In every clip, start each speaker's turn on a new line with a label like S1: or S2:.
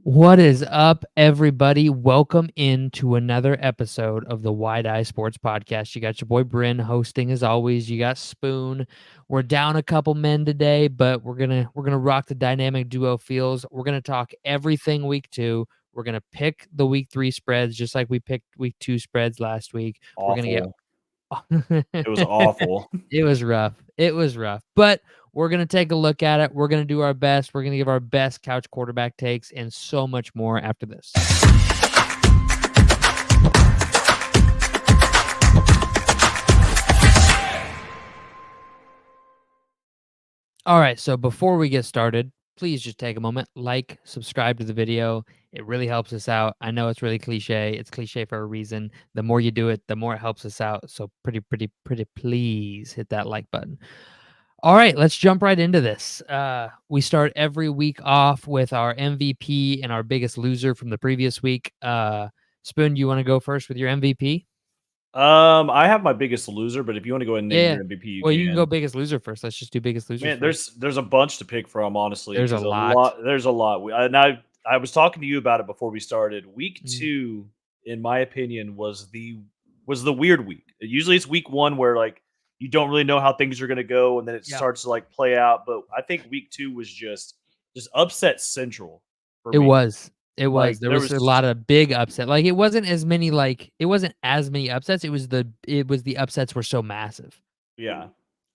S1: What is up, everybody? Welcome into another episode of the Wide Eye Sports Podcast. You got your boy Bryn hosting as always. You got Spoon. We're down a couple men today, but we're gonna rock the dynamic duo feels. We're gonna talk everything week 2. We're gonna pick the week 3 spreads just like we picked week 2 spreads last week. We're gonna get
S2: Awful. It was awful.
S1: It was rough. It was rough. But we're going to take a look at it. We're going to do our best. We're going to give our best couch quarterback takes and so much more after this. All right. So before we get started, please just take a moment, like, subscribe to the video. It really helps us out. I know it's really cliche. It's cliche for a reason. The more you do it, the more it helps us out. So pretty, please hit that like button. All right, let's jump right into this. We start every week off with our MVP and our biggest loser from the previous week. Spoon, you want to go first with your MVP?
S2: I have my biggest loser, but if you want to go ahead and name
S1: Yeah.
S2: your MVP, you
S1: Well, you can go
S2: can.
S1: biggest loser first. Let's just do biggest loser
S2: Man,
S1: first.
S2: there's a bunch to pick from, honestly,
S1: There's a
S2: because
S1: lot.
S2: there's a lot. I was talking to you about it before we started. Week
S1: Mm,
S2: 2, in my opinion, was the weird week. Usually it's week 1 where like you don't really know how things are going to go, and then it
S1: yeah,
S2: starts to like play out. But I think week 2 was just upset central for
S1: it
S2: me.
S1: was. It was.
S2: Like
S1: There
S2: there
S1: was
S2: was
S1: a lot of big upset. Like it wasn't as many. Like it wasn't as many upsets. It was the upsets were so massive.
S2: Yeah.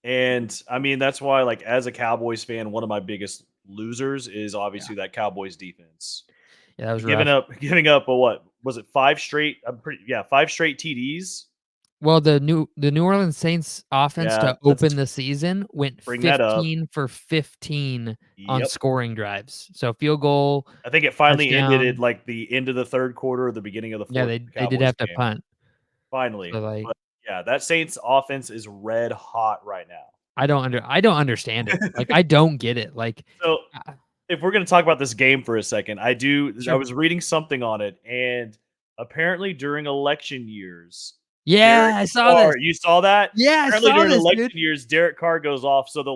S2: And I mean, that's why, like, as a Cowboys fan, one of my biggest losers is
S1: Yeah,
S2: obviously that Cowboys defense.
S1: yeah, that was
S2: Giving
S1: rough.
S2: up, giving up a what was it? 5 straight. Yeah, 5 straight TDs.
S1: Well, the New Orleans Saints offense
S2: Yeah,
S1: to
S2: let's
S1: open the season went
S2: bring that up.
S1: 15 for 15 on
S2: Yep.
S1: scoring drives. So field goal,
S2: I think it finally ended at
S1: touchdown.
S2: like the end of the third quarter or the beginning of the
S1: Yeah,
S2: fourth
S1: they
S2: for the
S1: they did
S2: Cowboys
S1: have to
S2: game.
S1: punt. So
S2: Finally.
S1: like
S2: But yeah, that Saints offense is red hot right now.
S1: I don't understand it. Like I don't get it. Like
S2: So
S1: uh,
S2: if we're going to talk about this game for a second, I
S1: sure.
S2: was reading something on it, and apparently during election years,
S1: Yeah,
S2: Derek
S1: I saw this.
S2: Carr, you saw that?
S1: Yeah, I
S2: Apparently
S1: saw
S2: during
S1: this, dude.
S2: election years, Derek Carr goes off. So the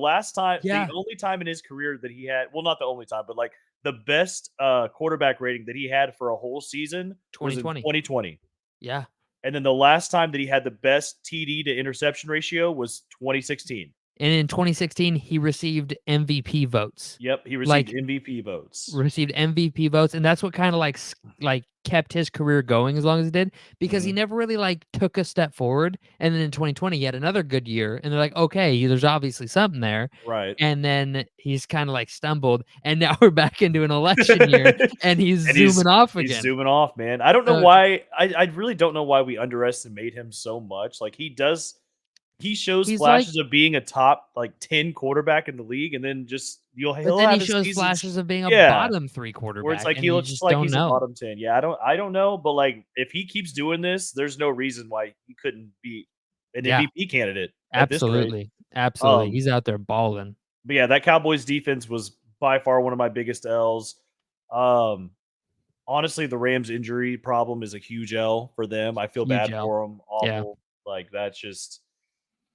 S1: Yeah,
S2: only time in his career that he had, well, not the only time, but like the best quarterback rating that he had for a whole season was in
S1: 2020.
S2: 2020.
S1: Yeah.
S2: And then the last time that he had the best TD to interception ratio was 2016.
S1: And in 2016 he received MVP votes.
S2: Yep, he received
S1: Like
S2: MVP votes.
S1: received MVP votes, and that's what kind of like kept his career going as long as it did because he
S2: Mhm.
S1: never really like took a step forward. And then in 2020, he had another good year, and they're like, okay, there's obviously something there.
S2: Right.
S1: And then he's kind of like stumbled, and now we're back into an election year, and he's
S2: And
S1: zooming off
S2: he's
S1: again.
S2: zooming off, man. I don't know
S1: So
S2: why. I really don't know why we underestimate him so much. Like he shows
S1: he's like,
S2: flashes of being a top like 10 quarterback in the league, and then just
S1: but
S2: he'll
S1: then
S2: have
S1: he
S2: his
S1: shows
S2: seasons.
S1: flashes of being a
S2: Yeah,
S1: bottom three
S2: where it's
S1: quarterback,
S2: like
S1: and
S2: he
S1: you
S2: looks
S1: just
S2: like
S1: don't
S2: he's a
S1: know.
S2: bottom 10. Yeah, I don't know, but like if he keeps doing this, there's no reason why he couldn't be an
S1: Yeah,
S2: MVP candidate at this rate.
S1: absolutely, absolutely.
S2: Um,
S1: He's out there balling.
S2: but yeah, that Cowboys defense was by far one of my biggest L's. Um, Honestly, the Rams' injury problem is a huge L for them. I feel
S1: Huge
S2: bad
S1: L.
S2: for them.
S1: Yeah,
S2: Awful. Like that's just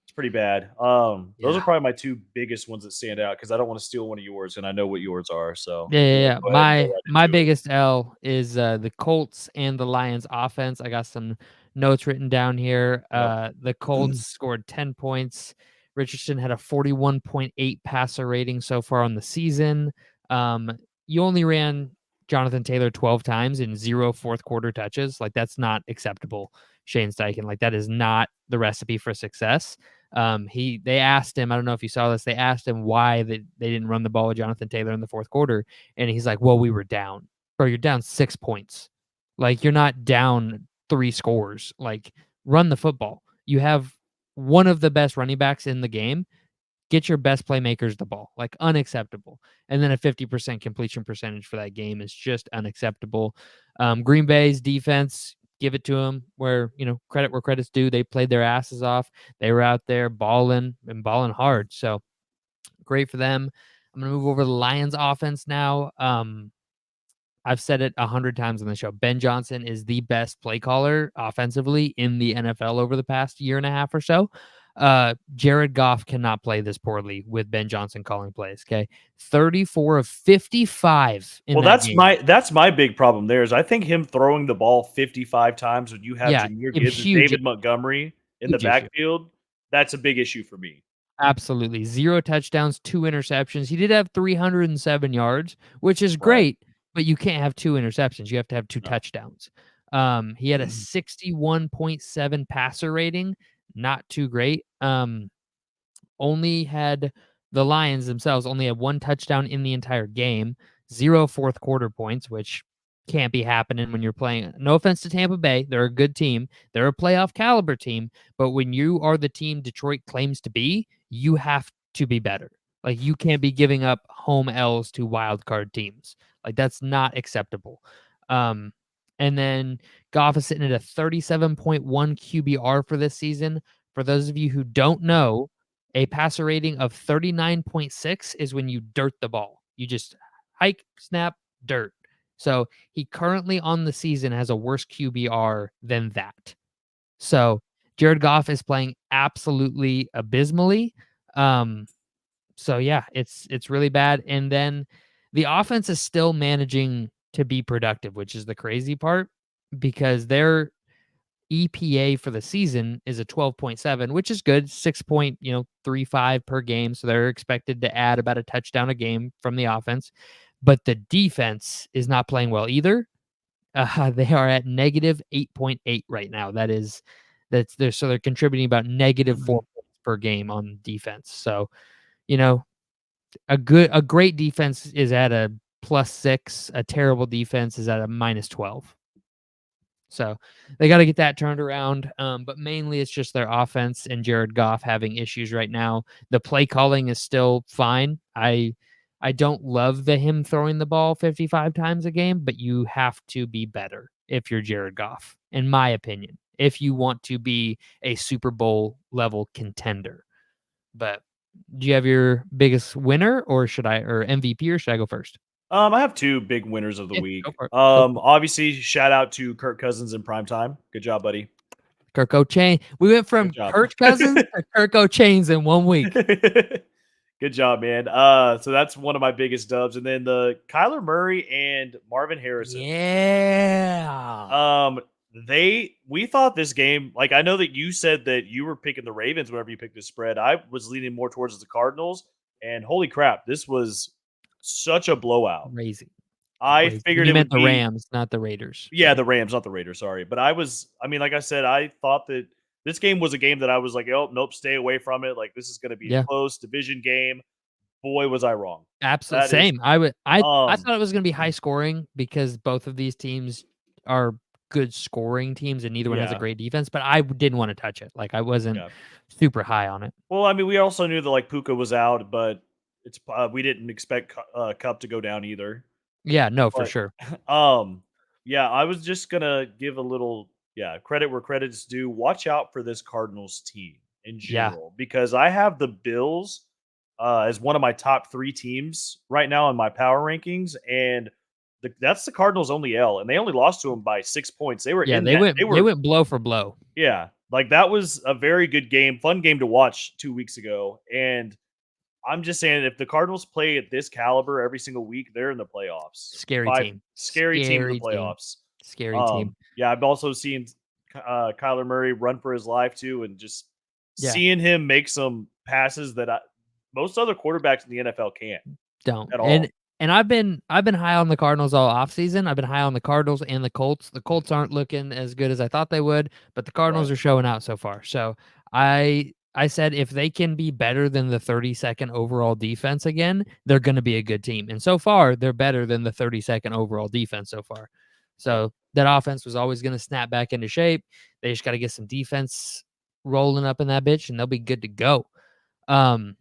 S2: it's pretty bad. Those
S1: yeah.
S2: are probably my 2 biggest ones that stand out because I don't want to steal one of yours, and I know what yours are. So
S1: Yeah,
S2: if
S1: yeah,
S2: you want
S1: yeah.
S2: to go ahead and go
S1: My
S2: right
S1: my
S2: into it.
S1: biggest L is the Colts and the Lions offense. I got some notes written down here.
S2: Yep.
S1: The Colts scored 10 points. Richardson had a 41.8 passer rating so far on the season. Um, you only ran Jonathan Taylor 12 times in 0 fourth quarter touches. Like that's not acceptable, Shane Steichen. Like that is not the recipe for success. They asked him, I don't know if you saw this, they asked him why they didn't run the ball with Jonathan Taylor in the fourth quarter. And he's like, well, we were down. Bro, you're down 6 points. Like, you're not down 3 scores. Like, run the football. You have one of the best running backs in the game. Get your best playmakers the ball. Like, unacceptable. And then a 50% completion percentage for that game is just unacceptable. Green Bay's defense, give it to them credit where credit's due. They played their asses off. They were out there balling and balling hard. So great for them. I'm going to move over to the Lions offense now. I've said it 100 times on the show. Ben Johnson is the best play caller offensively in the NFL over the past year and a half or so. Jared Goff cannot play this poorly with Ben Johnson calling plays, okay? 34 of 55 in
S2: Well,
S1: that game.
S2: that's my big problem there is I think him throwing the ball 55 times when you have
S1: Yeah,
S2: Jahmyr
S1: a
S2: Gibbs and
S1: huge,
S2: David Montgomery in the
S1: huge issue.
S2: backfield, that's a big issue for me.
S1: Absolutely. 0 touchdowns, 2 interceptions. He did have 307 yards, which is
S2: Right.
S1: great, but you can't have 2 interceptions. You have to have 2
S2: No.
S1: touchdowns. He had a 61.7 passer rating, not too great. Only had the Lions themselves only had 1 touchdown in the entire game, 0 fourth quarter points, which can't be happening when you're playing. No offense to Tampa Bay, they're a good team. They're a playoff caliber team, but when you are the team Detroit claims to be, you have to be better. Like, you can't be giving up home L's to wild card teams. Like, that's not acceptable. Um, and then Goff is sitting at a 37.1 QBR for this season. For those of you who don't know, a passer rating of 39.6 is when you dirt the ball. You just hike, snap, dirt. So he currently on the season has a worse QBR than that. So Jared Goff is playing absolutely abysmally. Um, so yeah, it's really bad. And then the offense is still managing to be productive, which is the crazy part because they're EPA for the season is a 12.7, which is good, 6.35 per game. So they're expected to add about a touchdown a game from the offense. But the defense is not playing well either. They are at negative 8.8 right now. They're contributing about negative 4 points per game on defense. So, you know, a great defense is at a +6, a terrible defense is at a -12. So they got to get that turned around. But mainly it's just their offense and Jared Goff having issues right now. The play calling is still fine. I don't love him throwing the ball 55 times a game, but you have to be better if you're Jared Goff, in my opinion, if you want to be a Super Bowl level contender. But do you have your biggest winner or MVP, or should I go first?
S2: I have 2 big winners of the
S1: Yeah, go
S2: week.
S1: for it. Go for it.
S2: Obviously, shout out to Kirk Cousins in prime time. Good job, buddy.
S1: Kirk O'Chain. We went
S2: Good
S1: from
S2: job.
S1: Kirk Cousins to Kirk O'Chains in 1 week.
S2: Good job, man. So that's one of my biggest dubs, and then the Kyler Murray and Marvin Harrison.
S1: Yeah.
S2: Um, we thought this game, like I know that you said that you were picking the Ravens whenever you picked the spread. I was leaning more towards the Cardinals, and holy crap, this was such a blowout.
S1: Crazy,
S2: I
S1: crazy. And
S2: figured
S1: you
S2: it
S1: meant
S2: would
S1: the
S2: be
S1: Rams, not the Raiders.
S2: yeah,
S1: So,
S2: the Rams, not the Raiders, sorry. But I mean, like I said, I thought that this game was a game that I was like, "Oh, nope, stay away from it. Like this is going to be a
S1: yeah,
S2: close division game." Boy, was I wrong.
S1: absolutely
S2: That is
S1: same. I
S2: um
S1: thought it was gonna be high scoring because both of these teams are good scoring teams and neither one has a
S2: yeah,
S1: great defense, but I didn't wanna touch it. Like, I wasn't
S2: yeah.
S1: super high on it.
S2: Well, I mean, we also knew that like Puka was out, but we didn't expect Cup to go down either.
S1: Yeah, no, for
S2: But
S1: sure.
S2: um, yeah, I was just gonna give a little credit where credit's due. Watch out for this Cardinals team in
S1: Yeah.
S2: general because I have the Bills as one of my top 3 teams right now in my power rankings, and that's the Cardinals' only L, and they only lost to them by 6 points. They were
S1: Yeah,
S2: in that. They
S1: they
S2: were
S1: went blow for blow.
S2: yeah, like that was a very good game, fun game to watch 2 weeks ago, and I'm just saying if the Cardinals play at this caliber every single week, they're in the playoffs.
S1: Scary
S2: By
S1: team.
S2: scary team in the
S1: Scary team.
S2: playoffs.
S1: Scary team.
S2: Yeah, I've also seen Kyler Murray run for his life too, and just
S1: Yeah.
S2: seeing him make some passes that most other quarterbacks in the NFL can't
S1: Don't.
S2: at all.
S1: And I've been high on the Cardinals all offseason. I've been high on the Cardinals and the Colts. The Colts aren't looking as good as I thought they would, but the
S2: Right.
S1: Cardinals are showing out so far. So I said if they can be better than the 32nd overall defense again, they're going to be a good team. And so far, they're better than the 32nd overall defense so far.
S2: Right.
S1: So that offense was always going to snap back into shape. They just got to get some defense rolling up in that bitch, and they'll be good to go. Um,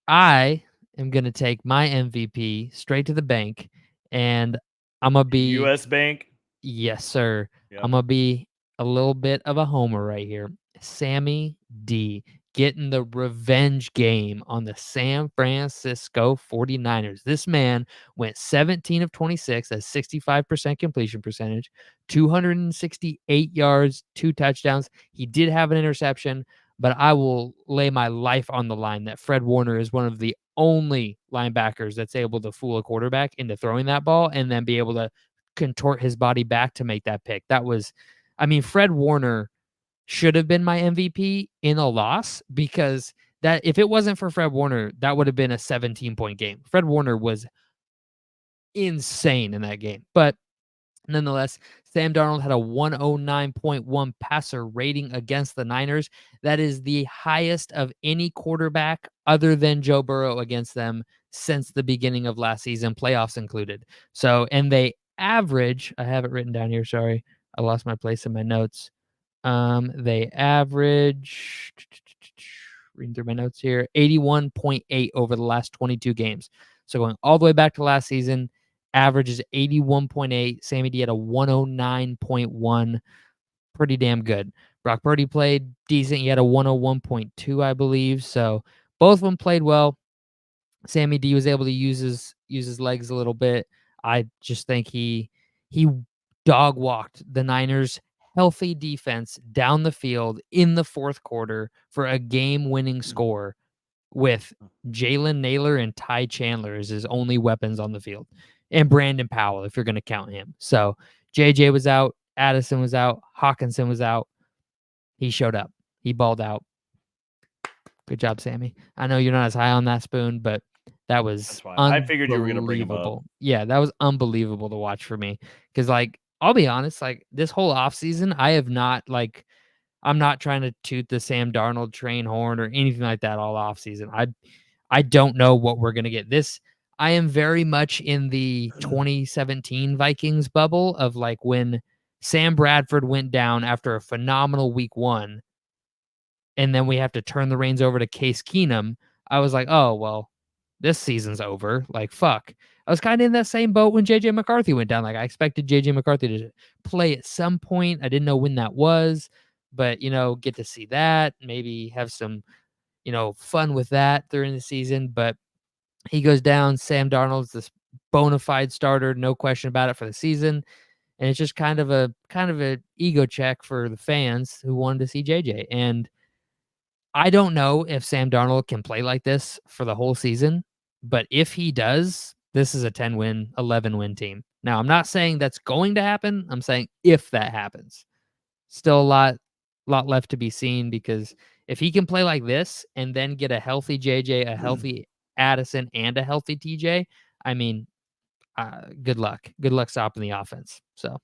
S1: I am gonna take my MVP straight to the bank, and Imma be
S2: U.S. Bank.
S1: yes, sir.
S2: Yep.
S1: Imma be a little bit of a homer right here. Sammy D getting the revenge game on the San Francisco 49ers. This man went 17 of 26, at 65% completion percentage, 268 yards, 2 touchdowns. He did have an interception, but I will lay my life on the line that Fred Warner is one of the only linebackers that's able to fool a quarterback into throwing that ball and then be able to contort his body back to make that pick. That was, I mean, Fred Warner should have been my MVP in a loss because that if it wasn't for Fred Warner, that would have been a 17-point game. Fred Warner was insane in that game. But nonetheless, Sam Darnold had a 109.1 passer rating against the Niners. That is the highest of any quarterback other than Joe Burrow against them since the beginning of last season, playoffs included. So, and they average, I have it written down here, sorry. I lost my place in my notes. They average, reading through my notes here, 81.8 over the last 22 games. So going all the way back to last season, average is 81.8. Sammy D had a 109.1. Pretty damn good. Brock Purdy played decent. He had a 101.2, I believe. So both of them played well. Sammy D was able to use his legs a little bit. I just think he dog walked the Niners healthy defense down the field in the fourth quarter for a game-winning score with Jalen Naylor and Ty Chandler as his only weapons on the field. And Brandon Powell, if you're going to count him. So JJ was out, Addison was out, Hawkinson was out. He showed up. He balled out. Good job, Sammy. I know you're not as high on that spoon, but that
S2: That's
S1: was
S2: fine. I figured you were gonna bring him up.
S1: unbelievable. Yeah, that was unbelievable to watch for me. Because, like, I'll be honest, like, this whole offseason, I have not, like, I'm not trying to toot the Sam Darnold train horn or anything like that all offseason. I don't know what we're gonna get. I am very much in the 2017 Vikings bubble of, like, when Sam Bradford went down after a phenomenal week 1 and then we have to turn the reins over to Case Keenum, I was like, "Oh, well, this season's over. Like, fuck." I was kinda in that same boat when JJ McCarthy went down. Like, I expected JJ McCarthy to play at some point. I didn't know when that was, but, get to see that, maybe have some, fun with that during the season, but he goes down. Sam Darnold's this bona fide starter, no question about it for the season, and it's just kind of a ego check for the fans who wanted to see JJ, and I don't know if Sam Darnold can play like this for the whole season, but if he does, this is a 10-win, 11-win team. Now, I'm not saying that's going to happen. I'm saying if that happens. Still a lot left to be seen because if he can play like this and then get a healthy JJ, a healthy Addison, and a healthy TJ, I mean, good luck. Good luck stopping the offense. So,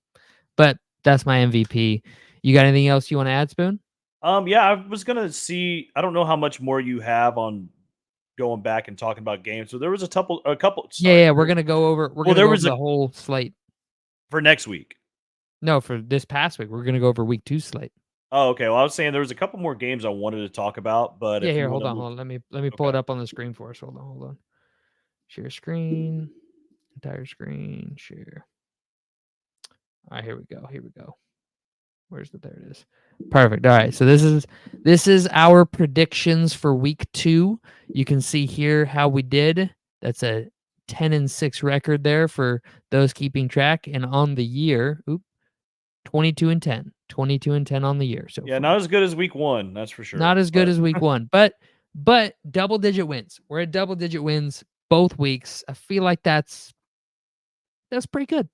S1: but that's my MVP. You got anything else you want to add, Spoon?
S2: Yeah, I was gonna see. I don't know how much more you have on going back and talking about games. So there was a couple.
S1: Yeah,
S2: Sorry.
S1: yeah, we're gonna go over. We're
S2: Well,
S1: gonna
S2: there
S1: go
S2: was
S1: over
S2: a
S1: the whole slate.
S2: for next week.
S1: No, for this past week, we're gonna go over week 2 slate.
S2: Oh, okay. Well, I was saying there was a couple more games I wanted to talk about, but
S1: Yeah,
S2: if you
S1: here,
S2: want
S1: hold
S2: to
S1: on,
S2: move,
S1: hold on. Let me pull it
S2: okay.
S1: up on the screen for us. Hold on. Share screen, entire screen, share. All right, here we go. Here we go. There it is. Perfect. All right. So this is our predictions for week 2. You can see here how we did. That's a 10-6 record there for those keeping track. And on the year, 22-10. 22-10 on the year so
S2: Yeah,
S1: far.
S2: not as good as week 1, that's for
S1: Not
S2: sure.
S1: as good
S2: But
S1: as week 1, but double digit wins. We're at double digit wins both weeks. I feel like that's pretty good.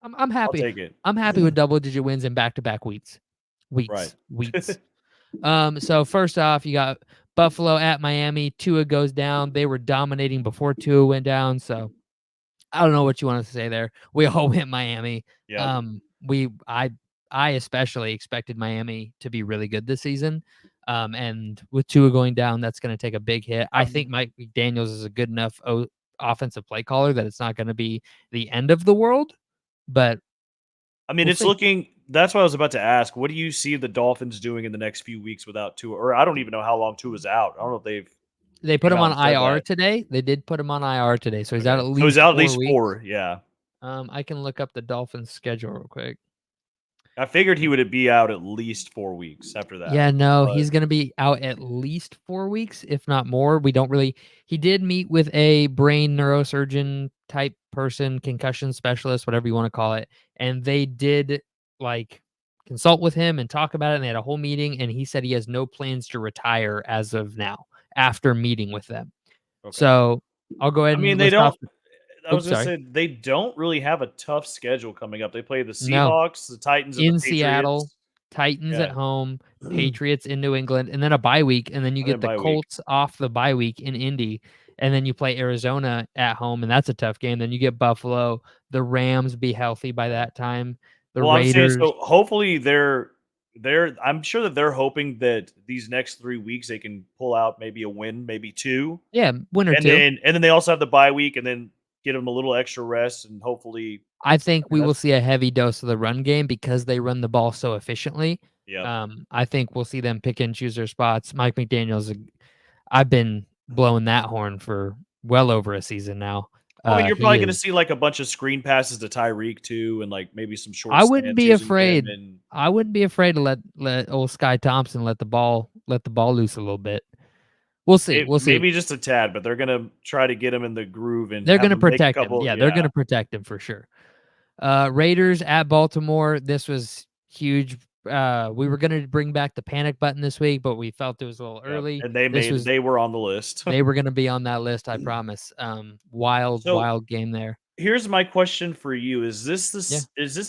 S1: I'm
S2: I'll
S1: happy.
S2: take it.
S1: I'm happy with double digit wins in back-to-back weeks.
S2: Right.
S1: Weeks. So first off, you got Buffalo at Miami. Tua goes down. They were dominating before Tua went down, so I don't know what you want to say there. We all went Miami.
S2: Yep.
S1: I especially expected Miami to be really good this season. And with Tua going down, that's going to take a big hit. I think Mike McDaniels is a good enough offensive play caller that it's not going to be the end of the world, but
S2: I mean,
S1: we'll
S2: it's
S1: see.
S2: looking that's what I was about to ask. What do you see the Dolphins doing in the next few weeks without Tua? Or I don't even know how long Tua's out. I don't know if they've
S1: They put
S2: came
S1: him
S2: out
S1: on
S2: and said
S1: IR
S2: that.
S1: today. They did put him on IR today, so he's out
S2: Okay.
S1: at
S2: So he's
S1: least
S2: out at
S1: 4
S2: least
S1: weeks.
S2: 4, yeah.
S1: I can look up the Dolphins schedule real quick.
S2: I figured he would be out at least 4 weeks after that.
S1: Yeah, no,
S2: But
S1: he's gonna be out at least 4 weeks, if not more. We don't really He did meet with a brain neurosurgeon type person, concussion specialist, whatever you wanna call it, and they did, like, consult with him and talk about it, and they had a whole meeting, and he said he has no plans to retire as of now after meeting with them.
S2: Okay.
S1: So, I'll go ahead
S2: I mean,
S1: and
S2: they
S1: list
S2: don't
S1: off.
S2: I was
S1: Oops,
S2: gonna
S1: sorry.
S2: say they don't really have a tough schedule coming up. They play the
S1: No.
S2: Seahawks, the Titans, and the
S1: In Seattle,
S2: Patriots.
S1: Titans at
S2: Yeah.
S1: home, Patriots in New England, and then a bye week, and then you
S2: And
S1: get
S2: then
S1: the
S2: bye week.
S1: Colts off the bye week in Indy, and then you play Arizona at home, and that's a tough game. Then you get Buffalo, the Rams be healthy by
S2: Yeah.
S1: that time, the
S2: Well, I'm saying
S1: Raiders.
S2: so hopefully they're I'm sure that they're hoping that these next 3 weeks they can pull out maybe a win, maybe 2,
S1: Yeah, win or
S2: and
S1: 2.
S2: then they also have the bye week and then get them a little extra rest and hopefully
S1: I think
S2: I mean,
S1: we will
S2: that's
S1: see a heavy dose of the run game because they run the ball so efficiently.
S2: yep.
S1: I think we'll see them pick and choose their spots. Mike McDaniel's I've been blowing that horn for well over a season now.
S2: Well, I mean, you're
S1: He
S2: probably gonna
S1: is
S2: see, like, a bunch of screen passes to Tyreek too and, like, maybe some short
S1: I wouldn't
S2: slants
S1: be
S2: using him
S1: afraid.
S2: and
S1: I wouldn't be afraid to let old Sky Thompson let the ball loose a little bit. We'll see. We'll see.
S2: maybe just a tad, but they're gonna try to get him in the groove and
S1: They're
S2: have
S1: gonna
S2: him make a
S1: protect him.
S2: couple
S1: Yeah, they're
S2: yeah.
S1: gonna protect him for sure. Raiders at Baltimore. This was huge. We were gonna bring back the panic button this week, but we felt it was a little
S2: Yep,
S1: early.
S2: and
S1: This was
S2: they were on the list.
S1: they were gonna be on that list, I promise. Wild,
S2: So
S1: wild game there.
S2: here's my question for you:
S1: Yeah.
S2: is this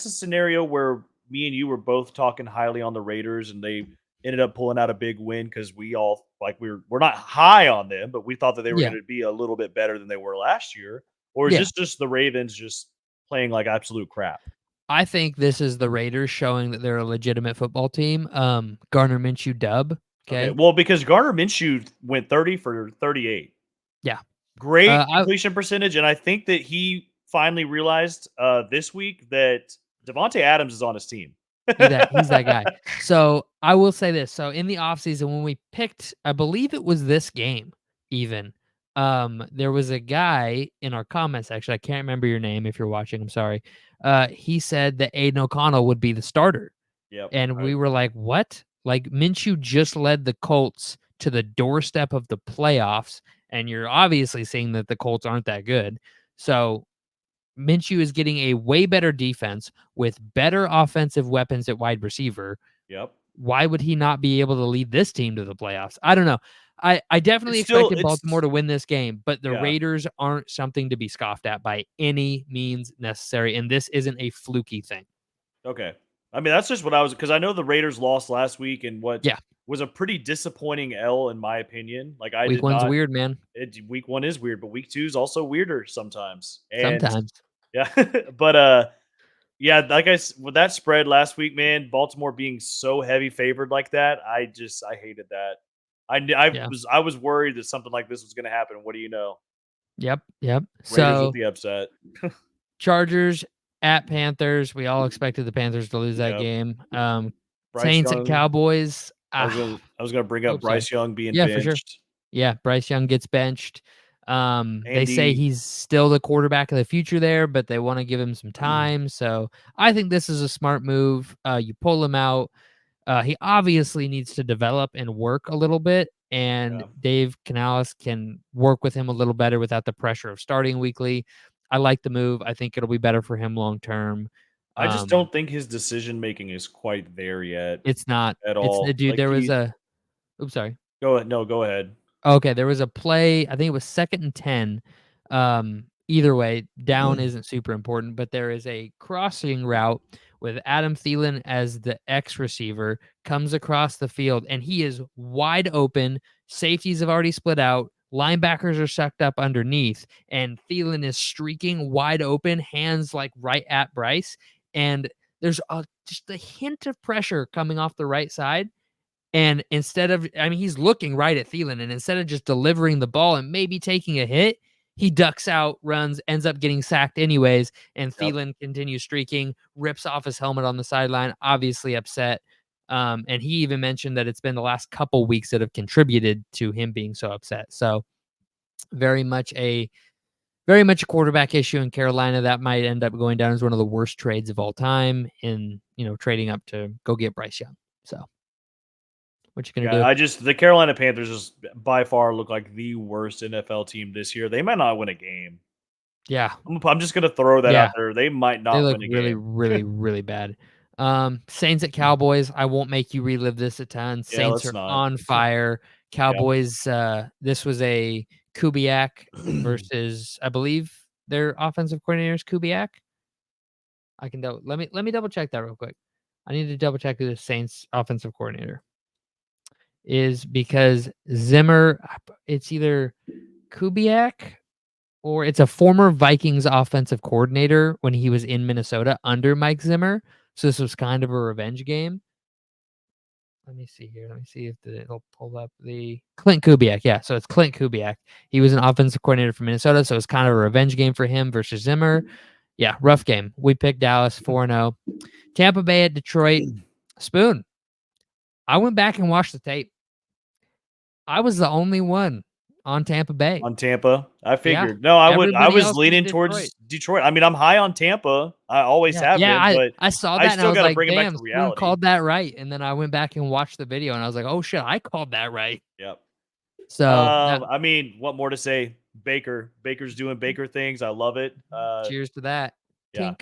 S2: a scenario where me and you were both talking highly on the Raiders and they ended up pulling out a big win because we all like we're not high on them, but we thought that they were
S1: Yeah.
S2: going to be a little bit better than they were last year, or is
S1: Yeah.
S2: this just the Ravens just playing like absolute crap?
S1: I think this is the Raiders showing that they're a legitimate football team. Garner Minshew dub.
S2: Okay,
S1: Okay.
S2: well because Gardner Minshew went 30 for 38,
S1: Yeah.
S2: great
S1: I
S2: completion percentage, and I think that he finally realized this week that Devonte Adams is on his team.
S1: he's that guy. So I will say this. So in the offseason, when we picked, I believe it was this game even. There was a guy in our comments, actually, I can't remember your name if you're watching, I'm sorry. He said that Aiden O'Connell would be the starter.
S2: Yep.
S1: And we were like, what? Like Minshew just led the Colts to the doorstep of the playoffs, and you're obviously seeing that the Colts aren't that good. So Minshew is getting a way better defense with better offensive weapons at wide receiver.
S2: Yep.
S1: Why would he not be able to lead this team to the playoffs? I don't know. I definitely expected Baltimore
S2: It's
S1: to win this game, but the
S2: yeah.
S1: Raiders aren't something to be scoffed at by any means necessary, and this isn't a fluky thing.
S2: Okay. I mean, that's just what I was because I know the Raiders lost last week and what
S1: Yeah,
S2: was a pretty disappointing L in my opinion. Like I
S1: week
S2: did
S1: one's
S2: not
S1: weird, man.
S2: week 1 is weird, but week 2 is also weirder sometimes. And
S1: Sometimes.
S2: yeah, but yeah, like with that spread last week, man, Baltimore being so heavy favored like that, I hated that.
S1: Yeah.
S2: I was worried that something like this was going to happen. What do you know?
S1: Yep, yep.
S2: Raiders with
S1: So,
S2: the upset.
S1: Chargers at Panthers. We all expected the Panthers to lose that
S2: Yep.
S1: game.
S2: Bryce
S1: Saints at
S2: Young.
S1: Cowboys.
S2: I was gonna bring up
S1: Oops, sorry.
S2: Bryce Young being
S1: Yeah, for sure.
S2: benched.
S1: Yeah, Bryce Young gets benched. They say
S2: Andy,
S1: he's still the quarterback of the future there, but they want to give him some time. So I think this is a smart move. You pull him out. He obviously needs to develop and work a little bit, and
S2: yeah.
S1: Dave Canales can work with him a little better without the pressure of starting weekly. I like the move. I think it'll be better for him long term.
S2: I just
S1: Um,
S2: don't think his decision making is quite there yet
S1: it's not.
S2: at
S1: It's the
S2: all.
S1: dude.
S2: Like
S1: There was
S2: he
S1: a. Oops, sorry.
S2: go ahead. No, go ahead.
S1: Okay, there was a play, I think it was 2nd and 10. Either way, down isn't super important, but there is a crossing route with Adam Thielen as the X receiver, comes across the field, and he is wide open. Safeties have already split out. Linebackers are sucked up underneath, and Thielen is streaking wide open, hands like right at Bryce. And there's just a hint of pressure coming off the right side. And instead of, I mean, he's looking right at Thielen, and instead of just delivering the ball and maybe taking a hit, he ducks out, runs, ends up getting sacked anyways, and
S2: Yep.
S1: Thielen continues streaking, rips off his helmet on the sideline, obviously upset. And he even mentioned that it's been the last couple weeks that have contributed to him being so upset. So very much a quarterback issue in Carolina that might end up going down as one of the worst trades of all time in, trading up to go get Bryce Young. So what you gonna
S2: Yeah,
S1: do?
S2: I just the Carolina Panthers just by far look like the worst NFL team this year. They might not win a game.
S1: Yeah.
S2: I'm just gonna throw that out
S1: Yeah.
S2: there. They might
S1: They
S2: not
S1: look
S2: win a
S1: really,
S2: game.
S1: really, really bad. Saints at Cowboys, I won't make you relive this a ton.
S2: Yeah,
S1: Saints
S2: let's
S1: are
S2: not.
S1: on fire.
S2: Yep.
S1: Cowboys, this was a Kubiak versus, I believe their offensive coordinator is Kubiak. I can double let me double check that real quick. I need to double check who the Saints offensive coordinator is because Zimmer, it's either Kubiak or it's a former Vikings offensive coordinator when he was in Minnesota under Mike Zimmer. So this was kind of a revenge game. Let me see here. Let me see if it'll pull up the Clint Kubiak. Yeah, so it's Clint Kubiak. He was an offensive coordinator for Minnesota, so it's kind of a revenge game for him versus Zimmer. Yeah, rough game. We picked Dallas 4-0. Tampa Bay at Detroit. Spoon. I went back and watched the tape. I was the only one on Tampa Bay.
S2: On Tampa, I
S1: Yeah.
S2: figured. No, I
S1: Everybody
S2: was
S1: else was
S2: leaning
S1: Detroit.
S2: towards Detroit. I mean, I'm high on Tampa. I always
S1: Yeah,
S2: have
S1: yeah,
S2: been, but
S1: I saw
S2: I
S1: that and I
S2: still
S1: was
S2: gotta
S1: like,
S2: bring it back
S1: "Damn,
S2: to
S1: Spoon
S2: reality.
S1: called that right." And then I went back and watched the video and I was like, "Oh shit, I called that right."
S2: Yep.
S1: So, that
S2: I mean, what more to say? Baker's doing Baker things. I love it.
S1: cheers to that.
S2: Yeah.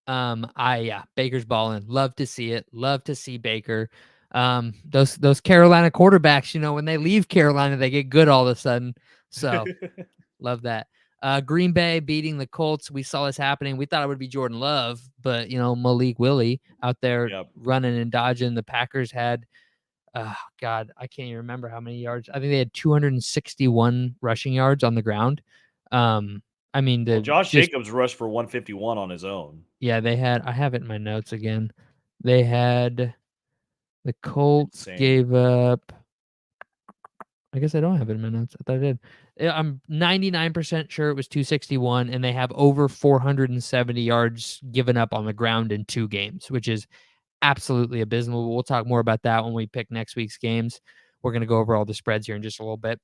S1: Tink. Yeah, Baker's balling. Love to see it. Love to see Baker. Those Carolina quarterbacks, when they leave Carolina, they get good all of a sudden. So, love that. Green Bay beating the Colts. We saw this happening. We thought it would be Jordan Love, but Malik Willie out there
S2: Yep.
S1: running and dodging. The Packers had, God, I can't even remember how many yards. I think they had 261 rushing yards on the ground. I mean,
S2: Well,
S1: the
S2: Josh
S1: just
S2: Jacobs rushed for 151 on his own.
S1: yeah, they had. I have it in my notes again. They had the Colts
S2: Insane.
S1: gave up. I guess I don't have it in my notes. I thought I did. I'm 99% sure it was 261, and they have over 470 yards given up on the ground in 2 games, which is absolutely abysmal. We'll talk more about that when we pick next week's games. We're going to go over all the spreads here in just a little bit.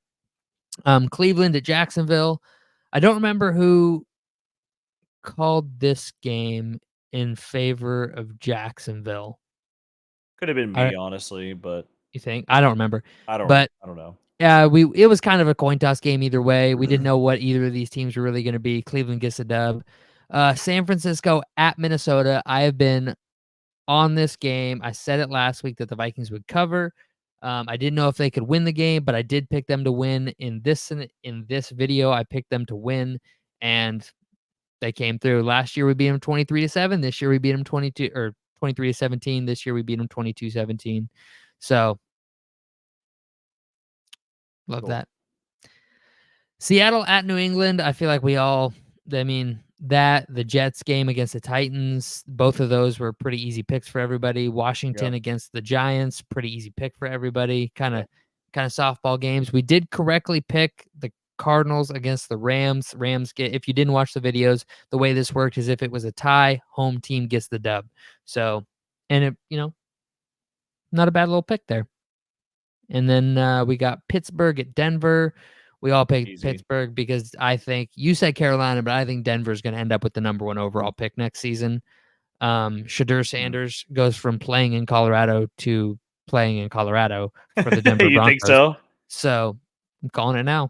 S1: Cleveland at Jacksonville. I don't remember who called this game in favor of Jacksonville.
S2: Could have been
S1: I
S2: me, honestly, but
S1: You think? I don't remember.
S2: I don't
S1: But
S2: I don't know.
S1: yeah, it was kind of a coin toss game either way. We didn't know what either of these teams were really going to be. Cleveland gets a dub. San Francisco at Minnesota. I have been on this game. I said it last week that the Vikings would cover. I didn't know if they could win the game, but I did pick them to win in this video. I picked them to win, and they came through. Last year we beat them 23-7. This year we beat them 23-17. This year we beat them 22-17. So love
S2: Cool.
S1: that. Seattle at New England. I feel like the Jets game against the Titans, both of those were pretty easy picks for everybody. Washington
S2: Yep.
S1: against the Giants, pretty easy pick for everybody. Kind
S2: Yep.
S1: of softball games. We did correctly pick the Cardinals against the Rams. If you didn't watch the videos, the way this worked is if it was a tie, home team gets the dub. So, and not a bad little pick there. And then we got Pittsburgh at Denver. We all picked
S2: Easy.
S1: Pittsburgh because I think you said Carolina, but I think Denver's going to end up with the number 1 overall pick next season. Shadur
S2: Mhm.
S1: Sanders goes from playing in Colorado to playing in Colorado for the Denver
S2: You think
S1: Broncos.
S2: so?
S1: So I'm calling it now.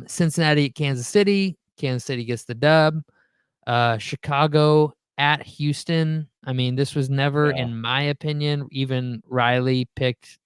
S1: Cincinnati at Kansas City. Kansas City gets the dub. Chicago at Houston. I mean, this was never,
S2: Yeah.
S1: in my opinion, even Riley picked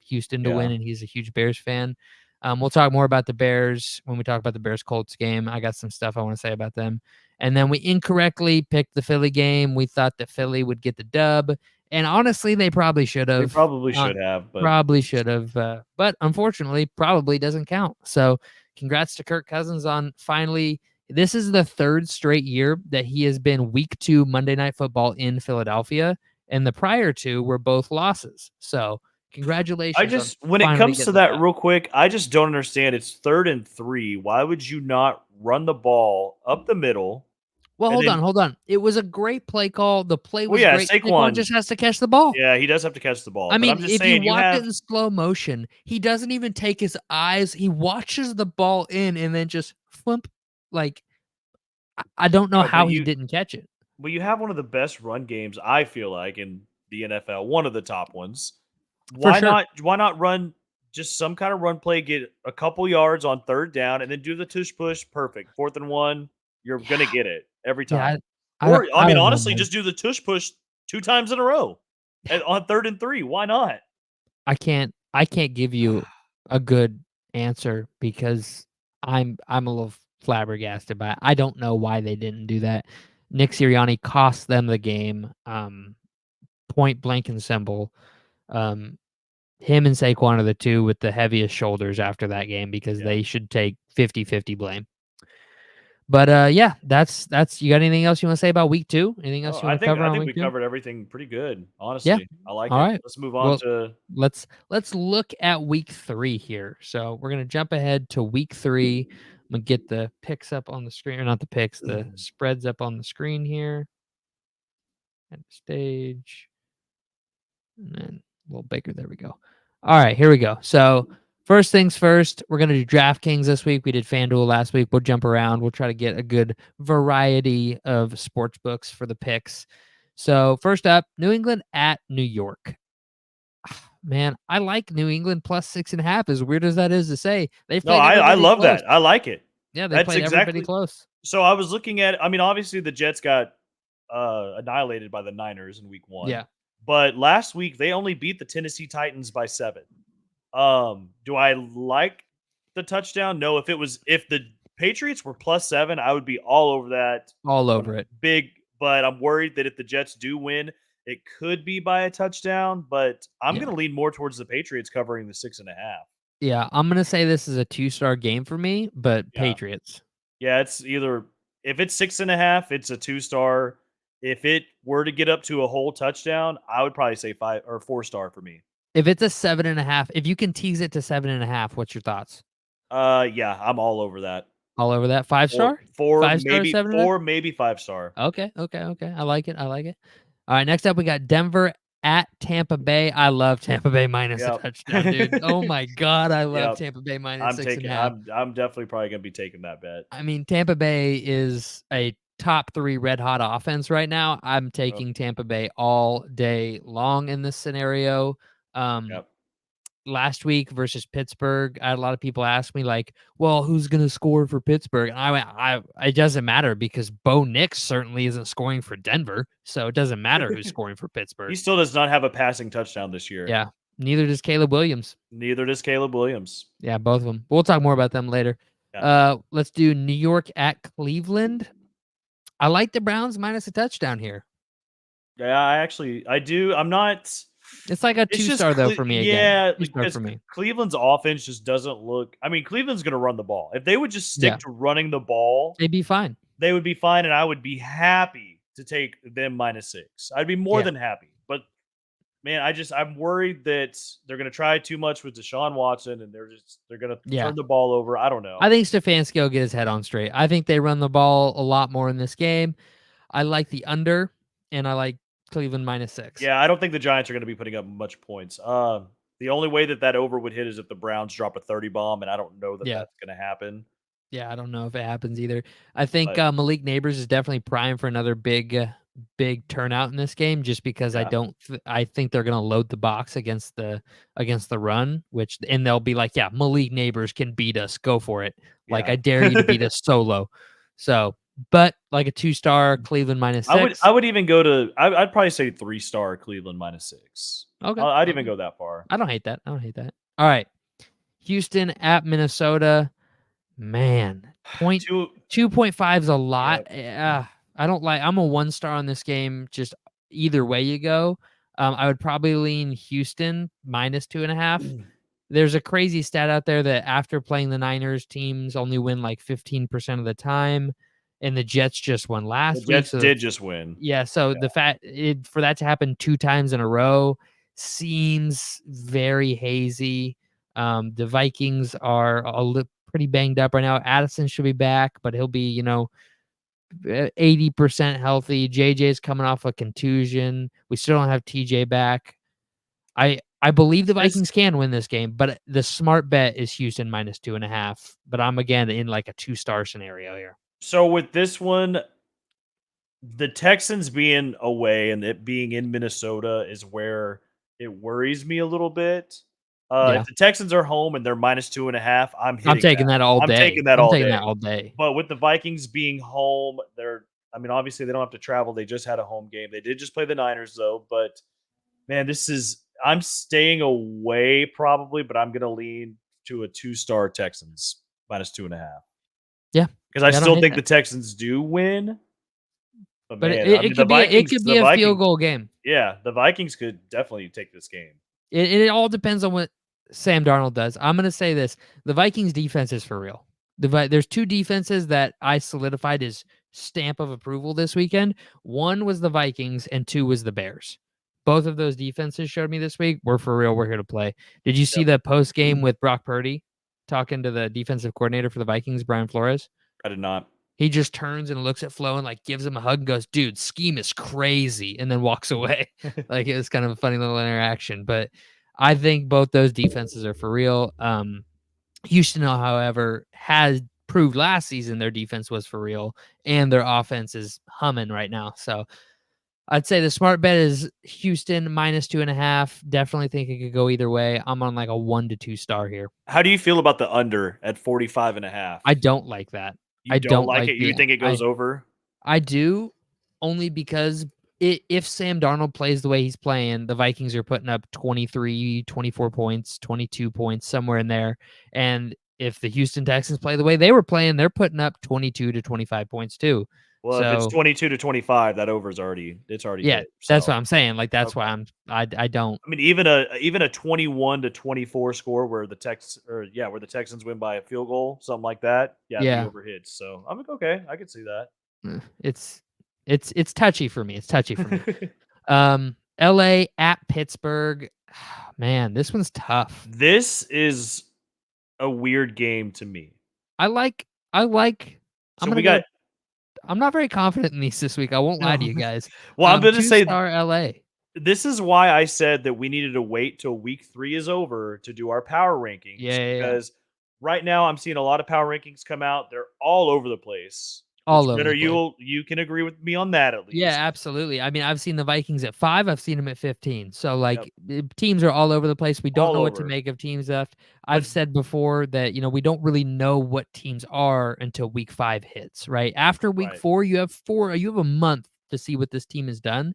S1: Houston to
S2: Yeah.
S1: win, and he's a huge Bears fan. We'll talk more about the Bears when we talk about the Bears Colts game. I got some stuff I want to say about them. And then we incorrectly picked the Philly game. We thought that Philly would get the dub, and honestly, they probably should
S2: They
S1: have.
S2: probably should have, but
S1: Probably should have, but unfortunately, probably doesn't count. So, congrats to Kirk Cousins on finally. This is the 3rd straight year that he has been week 2 Monday Night Football in Philadelphia, and the prior 2 were both losses. So,
S2: I
S1: congratulations on
S2: just when it
S1: finally
S2: comes to
S1: getting the
S2: that
S1: dub.
S2: real quick, I just don't understand. It's 3rd and 3. Why would you not run the ball up the middle
S1: Well,
S2: and then
S1: hold on. It was a great play call. The play
S2: well,
S1: was
S2: yeah,
S1: great. Saquon
S2: Saquon,
S1: just has to catch the ball.
S2: yeah, he does have to catch the ball,
S1: I
S2: but
S1: mean,
S2: I'm just
S1: if you
S2: saying you
S1: watch it
S2: have
S1: in slow motion, he doesn't even take his eyes. He watches the ball in and then just flump. Like, I don't know
S2: no,
S1: how he didn't catch it.
S2: you have one of the best run games I feel like in the NFL, one of the top ones.
S1: For sure.
S2: Why not run just some kind of run play, get a couple yards on 3rd down and then do the tush push, perfect. 4th and 1, you're going to
S1: Yeah.
S2: get it every
S1: Yeah,
S2: time. Or, I
S1: I
S2: mean,
S1: don't know,
S2: honestly,
S1: man.
S2: just do the tush push 2 times in a row on 3rd and 3. Why not?
S1: I can't give you a good answer because I'm a little flabbergasted by it. I don't know why they didn't do that. Nick Sirianni cost them the game, point blank and simple. Um, Him and Saquon are the 2 with the heaviest shoulders after that game because
S2: Yeah.
S1: they should take 50-50 blame. But, yeah, that's you got anything else you wanna say about week 2? Anything
S2: Oh,
S1: else you wanna cover
S2: I
S1: on
S2: think
S1: week
S2: we
S1: 2?
S2: covered everything pretty good,
S1: Yeah.
S2: honestly. I like it.
S1: Alright.
S2: Let's move on
S1: Well,
S2: to
S1: let's look at week 3 here. So, we're gonna jump ahead to week 3. I'm gonna get the picks up on the screen or not the picks, the spreads up on the screen here. And stage. And then a little bigger. There we go. All right, here we go. So first things first, we're gonna do DraftKings this week. We did FanDuel last week. We'll jump around. We'll try to get a good variety of sports books for the picks. So first up, New England at New York. Man, I like New England plus 6.5. As weird as that is to say, they've
S2: No,
S1: played
S2: I
S1: everybody
S2: love
S1: close.
S2: that. I like it.
S1: Yeah, they
S2: That's
S1: played everybody
S2: exactly
S1: close.
S2: so I was looking at I mean, obviously, the Jets got, annihilated by the Niners in week 1,
S1: Yeah,
S2: but last week, they only beat the Tennessee Titans by 7. Do I like the touchdown? No, if the Patriots were +7, I would be all over that.
S1: all
S2: Um,
S1: over it.
S2: big, but I'm worried that if the Jets do win, it could be by a touchdown, but I'm
S1: Yeah.
S2: gonna lean more towards the Patriots covering the 6.5.
S1: Yeah, I'm gonna say this is a two-star game for me, but
S2: Yeah.
S1: Patriots.
S2: Yeah, it's either if it's 6.5, it's a 2-star. If it were to get up to a whole touchdown, I would probably say 5 or 4-star for me.
S1: If it's a 7.5, if you can tease it to 7.5, what's your thoughts?
S2: Yeah, I'm all over that.
S1: All over that. 5
S2: 4
S1: star?
S2: 4,
S1: 5 star,
S2: maybe
S1: 7.5?
S2: 4, maybe 5-star.
S1: Okay, okay, okay. I like it. I like it. All right, next up we got Denver at Tampa Bay. I love Tampa Bay minus a
S2: Yep.
S1: touchdown, dude. Oh my god, I love
S2: Yep.
S1: Tampa Bay minus 6.5.
S2: I'm definitely probably gonna be taking that bet.
S1: I mean, Tampa Bay is a top 3 red hot offense right now. I'm
S2: Yep.
S1: taking Tampa Bay all day long in this scenario. Um,
S2: Yep.
S1: Last week versus Pittsburgh, I had a lot of people ask me like, "Well, who's gonna score for Pittsburgh?" And I went, "I it doesn't matter because Bo Nix certainly isn't scoring for Denver, so it doesn't matter who's scoring for
S2: He
S1: Pittsburgh."
S2: still does not have a passing touchdown this year.
S1: Yeah, neither does Caleb Williams.
S2: Neither does Caleb Williams.
S1: Yeah, both of them. We'll talk more about them later.
S2: Yeah.
S1: Let's do New York at Cleveland. I like the Browns minus a touchdown here.
S2: Yeah, I do. I'm not
S1: It's like a
S2: it's just
S1: two-star though for me again.
S2: yeah,
S1: Two-star
S2: because
S1: for me.
S2: Cleveland's offense just doesn't look I mean, Cleveland's gonna run the ball. If they would just stick
S1: Yeah,
S2: to running the ball,
S1: they'd be fine.
S2: they would be fine, and I would be happy to take them -6. I'd be more
S1: Yeah,
S2: than happy. But man, I'm worried that they're gonna try too much with Deshaun Watson, and they're gonna
S1: yeah.
S2: turn the ball over. I don't know.
S1: I think Stefanski will get his head on straight. I think they run the ball a lot more in this game. I like the under, and I like Cleveland minus 6.
S2: Yeah, I don't think the Giants are gonna be putting up much points. The only way that that over would hit is if the Browns drop a 30 bomb, and I don't know that
S1: Yeah.
S2: that's gonna happen.
S1: Yeah, I don't know if it happens either. I think,
S2: But
S1: Malik Neighbors is definitely primed for another big turnout in this game just because
S2: yeah,
S1: I think they're gonna load the box against the run, which and they'll be like, "Yeah, Malik Neighbors can beat us. Go for it. Like,
S2: yeah.
S1: I dare you to beat us solo." So, but like a two-star Cleveland minus
S2: I
S1: 6.
S2: would even go to I'd probably say 3-star Cleveland -6.
S1: Okay,
S2: I'd even
S1: okay.
S2: go that far.
S1: I don't hate that. I don't hate that. All right. Houston at Minnesota. Man, point
S2: 2
S1: 2.5 is a lot.
S2: Yep.
S1: I don't like I'm a 1 star on this game, just either way you go. I would probably lean Houston minus 2.5. There's a crazy stat out there that after playing the Niners, teams only win like 15% of the time, and the Jets just won
S2: The
S1: last week,
S2: Jets
S1: so
S2: did just win.
S1: yeah, so
S2: Yeah.
S1: the fact it for that to happen 2 times in a row seems very hazy. The Vikings are pretty banged up right now. Addison should be back, but he'll be, 80% healthy. JJ's coming off a contusion. We still don't have TJ back. I believe the
S2: This
S1: Vikings can win this game, but the smart bet is Houston minus 2.5. But I'm again in like a 2-star scenario here.
S2: so with this one, the Texans being away and it being in Minnesota is where it worries me a little bit. If
S1: Yeah.
S2: the Texans are home and they're -2.5, I'm
S1: I'm
S2: hitting
S1: taking
S2: that.
S1: that all
S2: I'm
S1: day.
S2: taking that
S1: I'm
S2: all
S1: taking
S2: day.
S1: that all day.
S2: But with the Vikings being home, I mean, obviously they don't have to travel. They just had a home game. They did just play the Niners though, but man, this is I'm staying away probably, but I'm gonna lean to a 2-star Texans minus 2.5.
S1: Yeah.
S2: Because I
S1: Yeah, I don't
S2: still
S1: hate
S2: think
S1: that.
S2: the Texans do win. But
S1: But
S2: man, I
S1: it
S2: mean
S1: could be it could
S2: The
S1: be a field
S2: Vikings,
S1: goal game.
S2: yeah, the Vikings could definitely take this game.
S1: It all depends on what Sam Darnold does. I'm gonna say this: the Vikings defense is for real. There's two defenses that I solidified as stamp of approval this weekend. One was the Vikings, and two was the Bears. Both of those defenses showed me this week we're for real. We're here to play. Did you see
S2: Yep.
S1: the post game with Brock Purdy talking to the defensive coordinator for the Vikings, Brian Flores?
S2: I did not.
S1: He just turns and looks at Flo and like gives him a hug and goes, "Dude, scheme is crazy," and then walks away. Like it was kind of a funny little interaction. But I think both those defenses are for real. Houston, however, has proved last season their defense was for real, and their offense is humming right now. So I'd say the smart bet is Houston minus 2.5. Definitely think it could go either way. I'm on like a 1 to 2 star here.
S2: How do you feel about the under at 45.5?
S1: I don't like that.
S2: You
S1: I
S2: don't
S1: don't
S2: like
S1: like
S2: it? You
S1: the
S2: think it goes over?
S1: I do, only because if Sam Darnold plays the way he's playing, the Vikings are putting up 23, 24 points, 22 points, somewhere in there. And if the Houston Texans play the way they were playing, they're putting up 22 to 25 points too.
S2: Well, if it's
S1: So,
S2: 22 to 25, that over's already it's already
S1: yeah,
S2: hit.
S1: that's what
S2: So,
S1: I'm saying. Like that's why
S2: okay.
S1: I don't.
S2: I mean, even a 21 to 24 score where where the Texans win by a field goal, something like that. Yeah, the
S1: Yeah.
S2: over hits. So I'm like, okay, I can see that.
S1: It's it's touchy for me. It's touchy for me. LA at Pittsburgh. Man, this one's tough.
S2: This is a weird game to me.
S1: I like I'm
S2: So
S1: gonna
S2: we got
S1: go I'm not very confident in these this week. I won't lie to
S2: no.
S1: you guys.
S2: Well, I'm going to say
S1: 2-star LA.
S2: this is why I said that we needed to wait till week 3 is over to do our power
S1: Yeah,
S2: rankings
S1: yeah, yeah.
S2: because right now I'm seeing a lot of power rankings come out. They're all over the place, which
S1: All over
S2: Renner,
S1: the place.
S2: you can agree with me on that at
S1: Yeah,
S2: least.
S1: absolutely. I mean, I've seen the Vikings at 5, I've seen them at 15. So,
S2: Yep.
S1: like, teams are all over the place. We don't
S2: All
S1: know what to
S2: over.
S1: make of teams left.
S2: But
S1: I've said before that, we don't really know what teams are until week 5 hits, right? After week
S2: right.
S1: 4, you have a month to see what this team has done.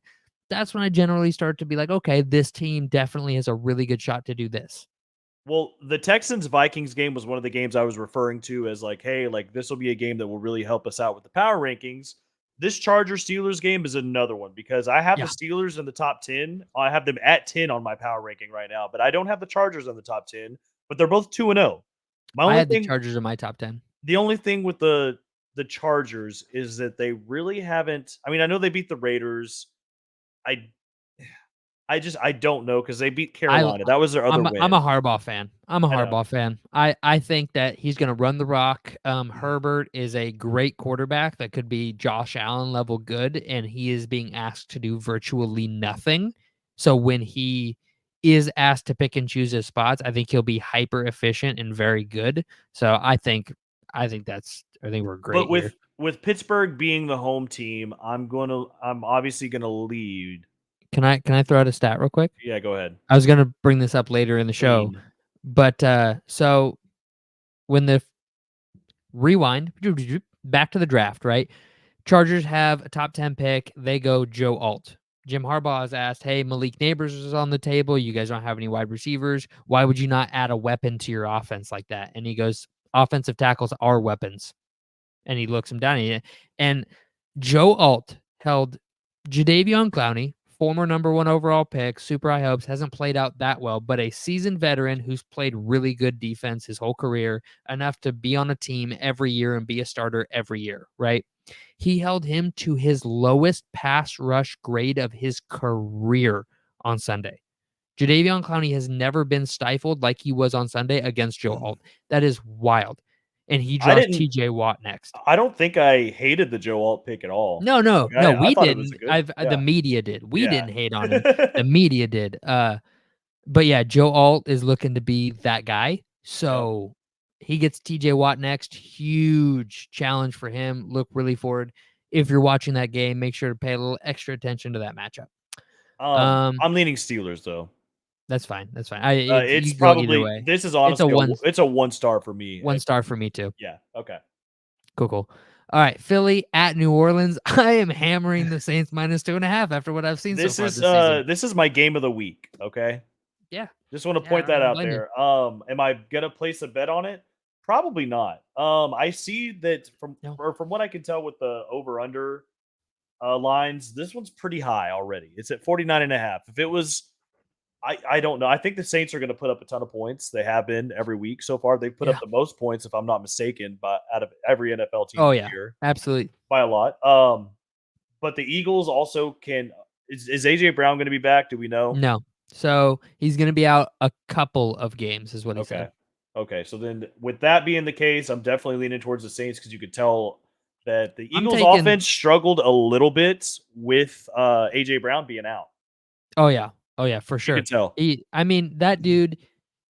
S1: That's when I generally start to be like, okay, this team definitely has a really good shot to do this.
S2: Well, the Texans Vikings game was one of the games I was referring to as like, hey, like this will be a game that will really help us out with the power rankings. This Chargers Steelers game is another one because I have the
S1: Yeah.
S2: Steelers in the top 10. I have them at 10 on my power ranking right now, but I don't have the Chargers in the top 10, but they're both 2 and 0. My
S1: I
S2: only
S1: had the
S2: thing
S1: Chargers in my top 10.
S2: the only thing with the Chargers is that they really haven't I mean, I know they beat the Raiders. I I don't know cuz they beat
S1: I
S2: Carolina. That was their other
S1: I'm a
S2: win.
S1: Harbaugh fan. I'm a
S2: I know.
S1: Harbaugh fan. I think that he's gonna run the rock. Herbert is a great quarterback that could be Josh Allen level good, and he is being asked to do virtually nothing. So when he is asked to pick and choose his spots, I think he'll be hyper efficient and very good. So I think we're
S2: But
S1: great here.
S2: with Pittsburgh being the home team, I'm obviously gonna lead.
S1: Can I throw out a stat real quick?
S2: Yeah, go ahead.
S1: I was gonna bring this up later in the show,
S2: Clean.
S1: but so when the rewind back to the draft, right? Chargers have a top 10 pick. They go Joe Alt. Jim Harbaugh has asked, hey, Malik Neighbors is on the table. You guys don't have any wide receivers. Why would you not add a weapon to your offense like that? And he goes, offensive tackles are weapons. And he looks him down. And Joe Alt held Jadeveon Clowney, former number 1 overall pick, super high hopes, hasn't played out that well, but a seasoned veteran who's played really good defense his whole career, enough to be on a team every year and be a starter every year, right? He held him to his lowest pass rush grade of his career on Sunday. Jadeveon Clowney has never been stifled like he was on Sunday against Joe Alt. That is wild. And he
S2: I
S1: draws
S2: didn't
S1: TJ Watt next.
S2: I don't think I hated the Joe Alt pick at all.
S1: No, no,
S2: Like
S1: no,
S2: I
S1: we
S2: thought it was
S1: didn't.
S2: a good
S1: I've the
S2: yeah.
S1: media did. We
S2: Yeah.
S1: didn't hate on him. The media did. But yeah, Joe Alt is looking to be that guy.
S2: Yep.
S1: So he gets TJ Watt next. Huge challenge for him. Look really forward. If you're watching that game, make sure to pay a little extra attention to that matchup. Um,
S2: I'm leaning Steelers though.
S1: that's fine. That's fine.
S2: It's
S1: You go either
S2: probably
S1: way.
S2: this is
S1: It's a
S2: honestly
S1: one
S2: it's a 1 star for me.
S1: one star for me too.
S2: Yeah. Okay.
S1: Cool, cool. All right, Philly at New Orleans. I am hammering the Saints -2.5 after what I've seen so far this season.
S2: This is my game of the week, okay?
S1: Yeah,
S2: Just want to
S1: yeah,
S2: point
S1: I
S2: that
S1: don't
S2: out
S1: blame you.
S2: there. Am I gonna place a bet on it? Probably not. I see that
S1: No.
S2: from what I can tell with the over under lines, this one's pretty high already. It's at 49.5. If it was I don't know. I think the Saints are going to put up a ton of points. They have been every week so far. They've put up
S1: Yeah.
S2: the most points, if I'm not mistaken, but out of every NFL team
S1: Oh
S2: this
S1: yeah,
S2: year
S1: absolutely.
S2: by a lot. But the Eagles also can. Is AJ Brown going to be back? Do we know?
S1: No. So he's gonna be out a couple of games, is what he
S2: Okay.
S1: said.
S2: Okay. So then, with that being the case, I'm definitely leaning towards the Saints because you could tell that the
S1: I'm
S2: Eagles'
S1: taking.
S2: offense struggled a little bit with AJ Brown being out.
S1: Oh yeah, oh yeah, for
S2: You
S1: sure.
S2: could tell.
S1: I mean, that dude,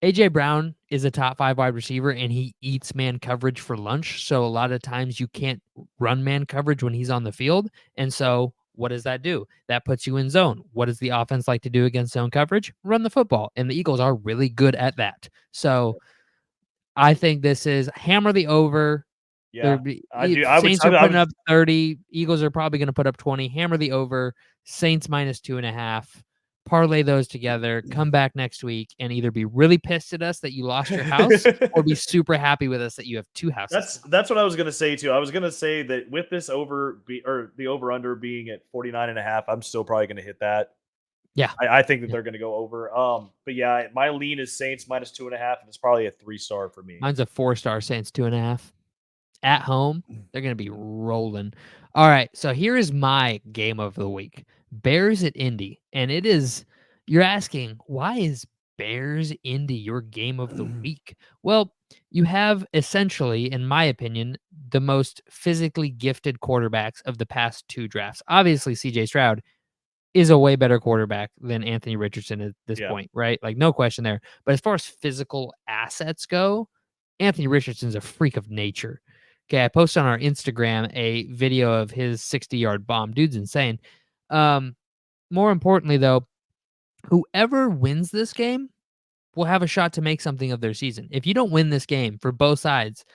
S1: AJ Brown is a top 5 wide receiver, and he eats man coverage for lunch. So a lot of times you can't run man coverage when he's on the field. And so what does that do? That puts you in zone. What does the offense like to do against zone coverage? Run the football. And the Eagles are really good at that. So I think this is hammer the over.
S2: Yeah, I do. I would.
S1: Saints are
S2: I
S1: putting
S2: would.
S1: up 30. Eagles are probably going to put up 20. Hammer the over. Saints -2.5. Parlay those together. Come back next week and either be really pissed at us that you lost your house or be super happy with us that you have 2 houses now.
S2: That's what I was gonna say too. I was gonna say that with this or the over under being at 49.5, I'm still probably gonna hit that.
S1: Yeah.
S2: I think that
S1: Yeah.
S2: they're gonna go over. But yeah, my lean is Saints -2.5, and it's probably a 3-star for me.
S1: Mine's a 4-star Saints 2.5. At home, they're gonna be rolling. All right, so here is my game of the week. Bears at Indy, and it is you're asking, why is Bears Indy your game of the week? Well, you have essentially, in my opinion, the most physically gifted quarterbacks of the past 2 drafts. Obviously, CJ Stroud is a way better quarterback than Anthony Richardson at this
S2: Yeah.
S1: point, right? Like, no question there. But as far as physical assets go, Anthony Richardson's a freak of nature. Okay, I posted on our Instagram a video of his 60-yard bomb. Dude's insane. Um, More importantly, though, whoever wins this game will have a shot to make something of their season. If you don't win this game for both sides,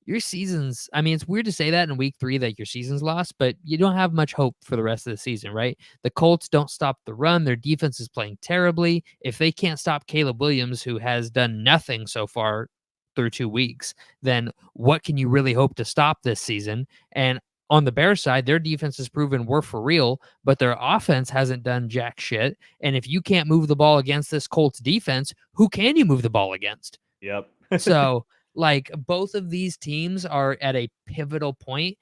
S1: your season's I mean, it's weird to say that in week 3 that your season's lost, but you don't have much hope for the rest of the season, right? The Colts don't stop the run. Their defense is playing terribly. If they can't stop Caleb Williams, who has done nothing so far through 2 weeks, then what can you really hope to stop this season? And on the Bears side, their defense has proven we're for real, but their offense hasn't done jack shit. And if you can't move the ball against this Colts defense, who can you move the ball against?
S2: Yep.
S1: So, like, both of these teams are at a pivotal point.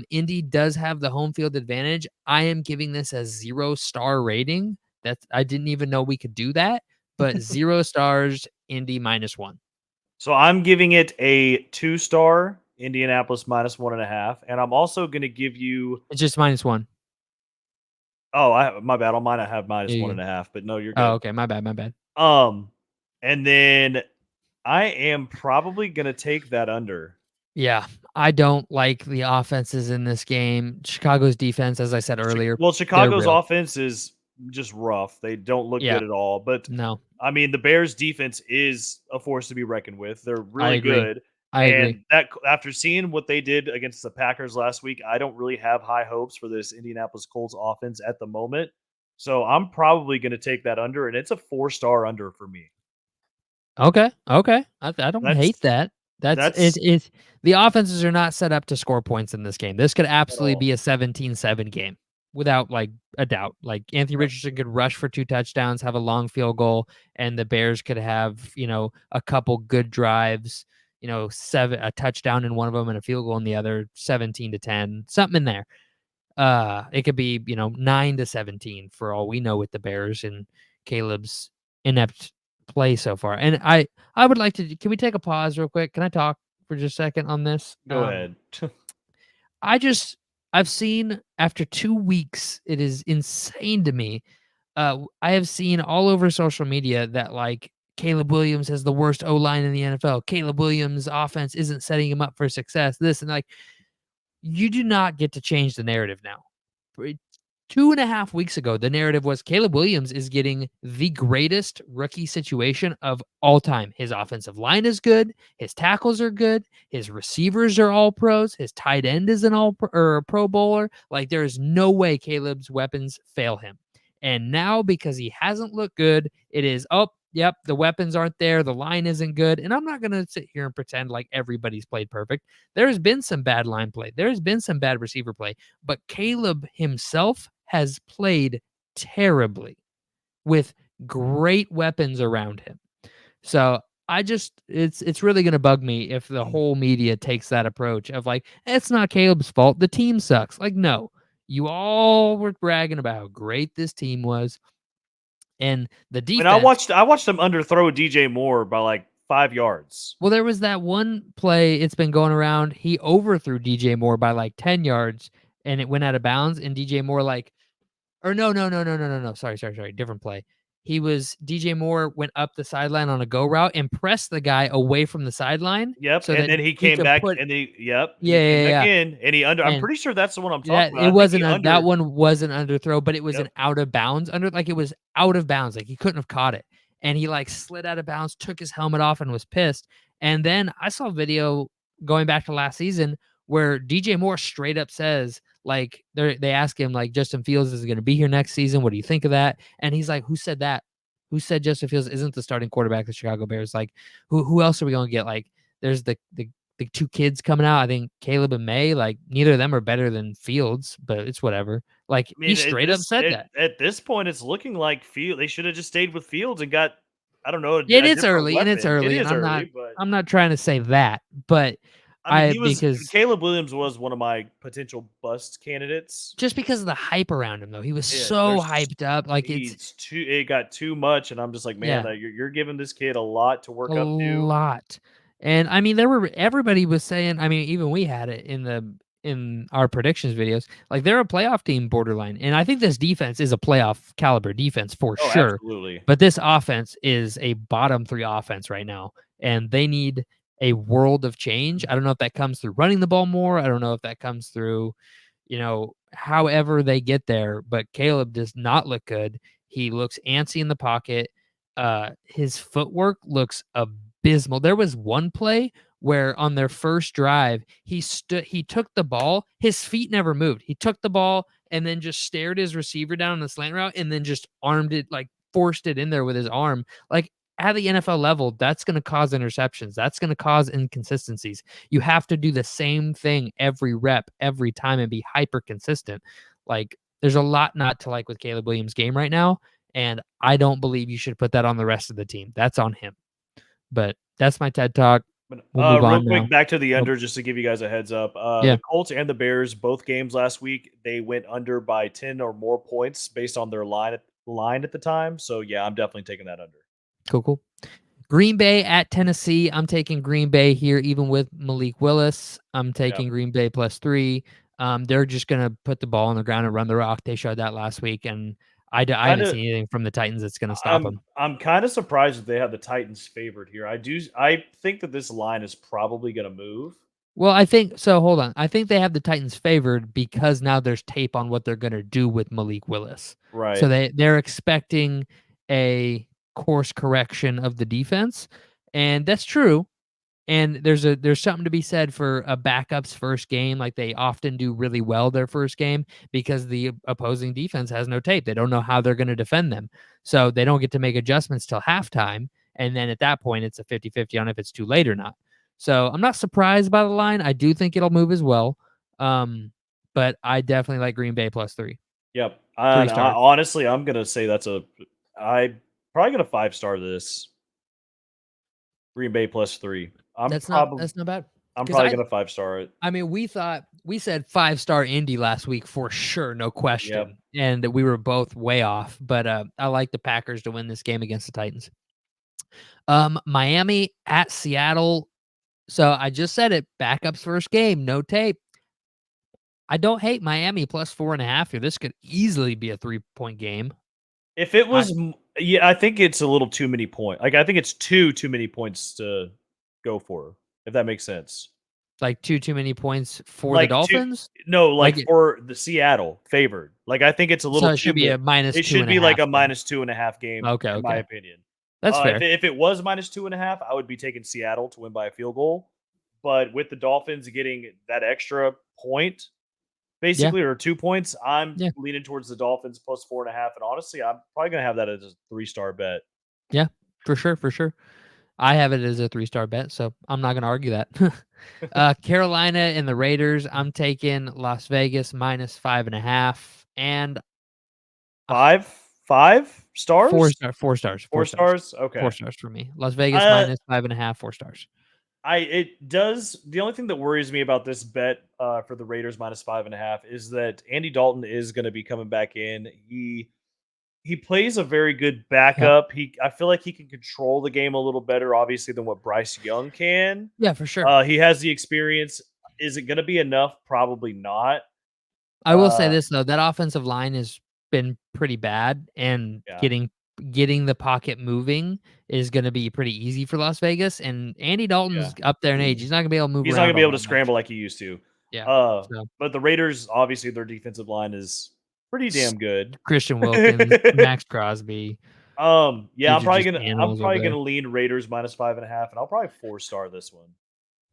S1: Indy does have the home field advantage. I am giving this a 0-star rating. That's I didn't even know we could do that, but 0 stars, Indy -1.
S2: So I'm giving it a 2-star, Indianapolis -1.5, and I'm also gonna give you.
S1: It's just -1.
S2: Oh, my bad. On mine, I have
S1: Yeah,
S2: minus one
S1: you
S2: and a half, but no, you're
S1: Oh,
S2: good.
S1: okay, my bad, my bad.
S2: Um, and then I am probably gonna take that under.
S1: Yeah, I don't like the offenses in this game. Chicago's defense, as I said earlier,
S2: Well,
S1: they're
S2: Chicago's
S1: real.
S2: offense is just rough. They don't look
S1: Yeah,
S2: good at all. But
S1: no,
S2: I mean, the Bears' defense is a force to be reckoned with. They're
S1: I
S2: really
S1: agree.
S2: good,
S1: I agree.
S2: and that after seeing what they did against the Packers last week, I don't really have high hopes for this Indianapolis Colts offense at the moment. So I'm probably going to take that under, and it's a 4-star under for me.
S1: Okay, okay. I don't hate
S2: That's
S1: that. That's it
S2: that's
S1: it the offenses are not set up to score points in this game. This could
S2: at
S1: absolutely
S2: all.
S1: be a 17-7 game without, like, a doubt. Like, Anthony
S2: Yep.
S1: Richardson could rush for 2 touchdowns, have a long field goal, and the Bears could have, a couple good drives, 7 a touchdown in one of them and a field goal in the other, 17-10, something in there. It could be, 9-17 for all we know with the Bears and Caleb's inept play so far. And I would like to can we take a pause real quick? Can I talk for just a second on this?
S2: Go ahead.
S1: I just I've seen after 2 weeks, it is insane to me. I have seen all over social media that, like, Caleb Williams has the worst O-line in the NFL. Caleb Williams' offense isn't setting him up for success. This and, like, you do not get to change the narrative now. 2.5 weeks ago, the narrative was Caleb Williams is getting the greatest rookie situation of all time. His offensive line is good. His tackles are good. His receivers are all pros. His tight end is an all pro, or a pro bowler. Like there is no way Caleb's weapons fail him. And now because he hasn't looked good, it is, oh, yep, the weapons aren't there. The line isn't good. And I'm not going to sit here and pretend like everybody's played perfect. There's been some bad line play. There's been some bad receiver play, but Caleb himself has played terribly with great weapons around him. So I just it's really gonna bug me if the whole media takes that approach of like, it's not Caleb's fault. The team sucks. Like, no, you all were bragging about how great this team was. And the
S2: And
S1: defense,
S2: I watched them underthrow DJ Moore by like 5 yards.
S1: well, there was that one play, it's been going around. He overthrew DJ Moore by like 10 yards and it went out of bounds. And DJ Moore like, or no. Sorry. Different play. DJ Moore went up the sideline on a go route and pressed the guy away from the sideline
S2: Yep,
S1: so
S2: and
S1: that
S2: then he
S1: he
S2: came
S1: could
S2: back
S1: put,
S2: and
S1: yeah,
S2: he came
S1: yeah,
S2: back
S1: yeah.
S2: in and he under I'm
S1: And
S2: pretty sure that's the one I'm talking
S1: that
S2: about. I think he
S1: that
S2: under
S1: one wasn't underthrow, but it was an
S2: Yep.
S1: out of bounds like it was out of bounds. Like he couldn't have caught it. And he like slid out of bounds, took his helmet off and was pissed. And then I saw a video going back to last season where DJ Moore straight up says, like, they ask him, like, Justin Fields is going to be here next season. What do you think of that? And he's like, who said that? Who said Justin Fields isn't the starting quarterback of the Chicago Bears? Like, who else are we going to get? Like, there's the two kids coming out. I think Caleb and May, like neither of them are better than Fields, but it's whatever. Like
S2: I
S1: he
S2: mean,
S1: straight up said that.
S2: at this point, it's looking like they should have just stayed with Fields and got, I don't know,
S1: And
S2: a
S1: it's
S2: different
S1: early, and it's
S2: weapon. It
S1: early, and
S2: is early, but
S1: I'm not trying to say that, but
S2: I mean,
S1: because
S2: Caleb Williams was one of my potential bust candidates.
S1: just because of the hype around him though. He was
S2: Yeah,
S1: so
S2: there's
S1: hyped up. Like it's
S2: he's too it got too much, and I'm just like, man,
S1: yeah.
S2: you're giving this kid a lot to
S1: A
S2: work up to.
S1: lot. And I mean, there were everybody was saying, I mean, even we had it in our predictions videos, like they're a playoff team borderline. And I think this defense is a playoff caliber defense for
S2: Oh,
S1: sure.
S2: absolutely.
S1: But this offense is a bottom 3 offense right now, and they need a world of change. I don't know if that comes through running the ball more. I don't know if that comes through, however they get there, but Caleb does not look good. He looks antsy in the pocket. His footwork looks abysmal. There was one play where on their first drive, he took the ball, his feet never moved. He took the ball and then just stared his receiver down on the slant route and then just armed it, like forced it in there with his arm. Like at the NFL level, that's going to cause interceptions. That's going to cause inconsistencies. You have to do the same thing every rep, every time, and be hyper consistent. Like, there's a lot not to like with Caleb Williams' game right now. And I don't believe you should put that on the rest of the team. That's on him. But that's my TED talk.
S2: But,
S1: We'll move
S2: real
S1: on
S2: quick,
S1: now.
S2: back to the
S1: Oh,
S2: under, just to give you guys a heads up.
S1: yeah.
S2: The Colts and the Bears, both games last week, they went under by 10 or more points based on their line at the time. So yeah, I'm definitely taking that under.
S1: Cool. Green Bay at Tennessee. I'm taking Green Bay here, even with Malik Willis. I'm
S2: Yeah.
S1: taking Green Bay +3. They're just going to put the ball on the ground and run the rock. They showed that last week, and I haven't
S2: Kinda
S1: seen anything from the Titans that's going to stop them.
S2: I'm kind of surprised that they have the Titans favored here. I think that this line is probably going to move.
S1: Well, I think so. Hold on. I think they have the Titans favored because now there's tape on what they're going to do with Malik Willis. So
S2: Right.
S1: they're expecting a course correction of the defense, and that's true. And there's something to be said for a backup's first game. Like they often do really well their first game because the opposing defense has no tape. They don't know how they're going to defend them. So they don't get to make adjustments till halftime. And then at that point, it's a 50-50 on if it's too late or not. So I'm not surprised by the line. I do think it'll move as well. But I definitely like Green Bay +3.
S2: Yep.
S1: Three
S2: And
S1: stars.
S2: honestly, I'm going to say I probably going to 5-star this Green Bay +3.
S1: That's not bad.
S2: I'm
S1: Because
S2: probably going to 5-star it.
S1: I mean, we said 5-star Indy last week for sure, no
S2: Yep.
S1: question. And we were both way off, but I like the Packers to win this game against the Titans. Miami at Seattle. So I just said it, backups first game, no tape. I don't hate Miami +4.5 here. This could easily be a 3-point game.
S2: If it
S1: I
S2: was yeah, I think it's a little too many points. Like I think it's too many points to go for, if that makes sense.
S1: Like too many points for the
S2: Like, to
S1: Dolphins?
S2: no,
S1: Like
S2: like, for the Seattle favored. Like, I think it's a little
S1: so it
S2: too
S1: should be
S2: mi
S1: a minus
S2: it
S1: two
S2: should
S1: and a
S2: be like
S1: half
S2: a
S1: then.
S2: minus 2.5 game,
S1: Okay,
S2: in my
S1: okay.
S2: opinion.
S1: That's
S2: If
S1: fair.
S2: it was minus 2.5, I would be taking Seattle to win by a field goal. But with the Dolphins getting that extra point,
S1: Yeah,
S2: basically, or 2 points, I'm
S1: yeah,
S2: leaning towards the Dolphins plus 4.5, and honestly, I'm probably gonna have that as a three-star bet.
S1: yeah, for sure, for sure. I have it as a three-star bet, so I'm not gonna argue that. Carolina and the Raiders, I'm taking Las Vegas minus 5.5 and uh,
S2: 5? 5 stars?
S1: 4 stars, 4
S2: 4
S1: stars.
S2: stars? Okay.
S1: 4 stars for me. Las Vegas
S2: Uh
S1: minus 5.5, 4 stars.
S2: it does. The only thing that worries me about this bet for the Raiders minus 5.5 is that Andy Dalton is going to be coming back in. He plays a very good
S1: Yep.
S2: backup. I feel like he can control the game a little better, obviously, than what Bryce Young can.
S1: Yeah, for sure.
S2: He has the experience. Is it going to be enough? Probably not.
S1: I will say
S2: Uh,
S1: this though, that offensive line has been pretty bad, and
S2: yeah,
S1: getting the pocket moving is gonna be pretty easy for Las Vegas, and Andy
S2: yeah.
S1: Dalton's up there in age. He's not gonna be able to move
S2: He's not going
S1: around
S2: to be
S1: all
S2: able to
S1: that much.
S2: scramble like he used to.
S1: Yeah.
S2: Uh,
S1: So,
S2: but the Raiders, obviously, their defensive line is pretty
S1: s
S2: damn good.
S1: Christian Wilkins, Max Crosby,
S2: Yeah,
S1: these are just
S2: I'm
S1: animals over
S2: probably
S1: there.
S2: gonna lean Raiders minus 5.5, and I'll probably 4-star this one.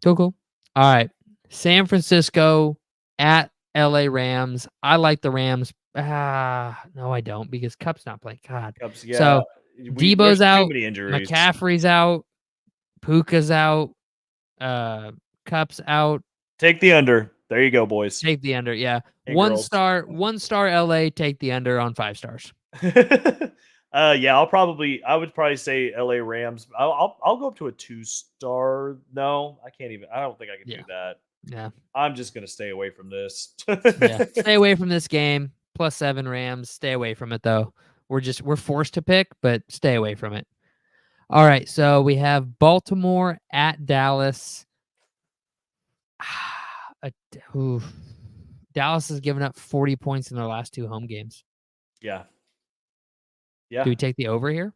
S1: Cool, cool. Alright. San Francisco at LA Rams. I like the Rams. No, I don't because Cup's not playing. God.
S2: Cubs, yeah,
S1: So,
S2: there's
S1: Debo's
S2: too
S1: out,
S2: many injuries.
S1: McCaffrey's out, Puka's out, uh, Cup's out.
S2: Take the under. There you go, boys
S1: Take the under, yeah.
S2: and girls.
S1: 1 star LA, take the under on 5 stars.
S2: Yeah, I would probably say LA Rams. I'll go up to a 2-star. No, I can't even. I don't think I can do
S1: Yeah,
S2: that.
S1: yeah,
S2: I'm just gonna stay away from this.
S1: yeah. Stay away from this game. +7 Rams. Stay away from it though. We're forced to pick, but stay away from it. All right, so we have Baltimore at Dallas. Uh, oof. Dallas has given up 40 points in their last 2 home games.
S2: Yeah,
S1: Do
S2: yeah.
S1: we take the over here?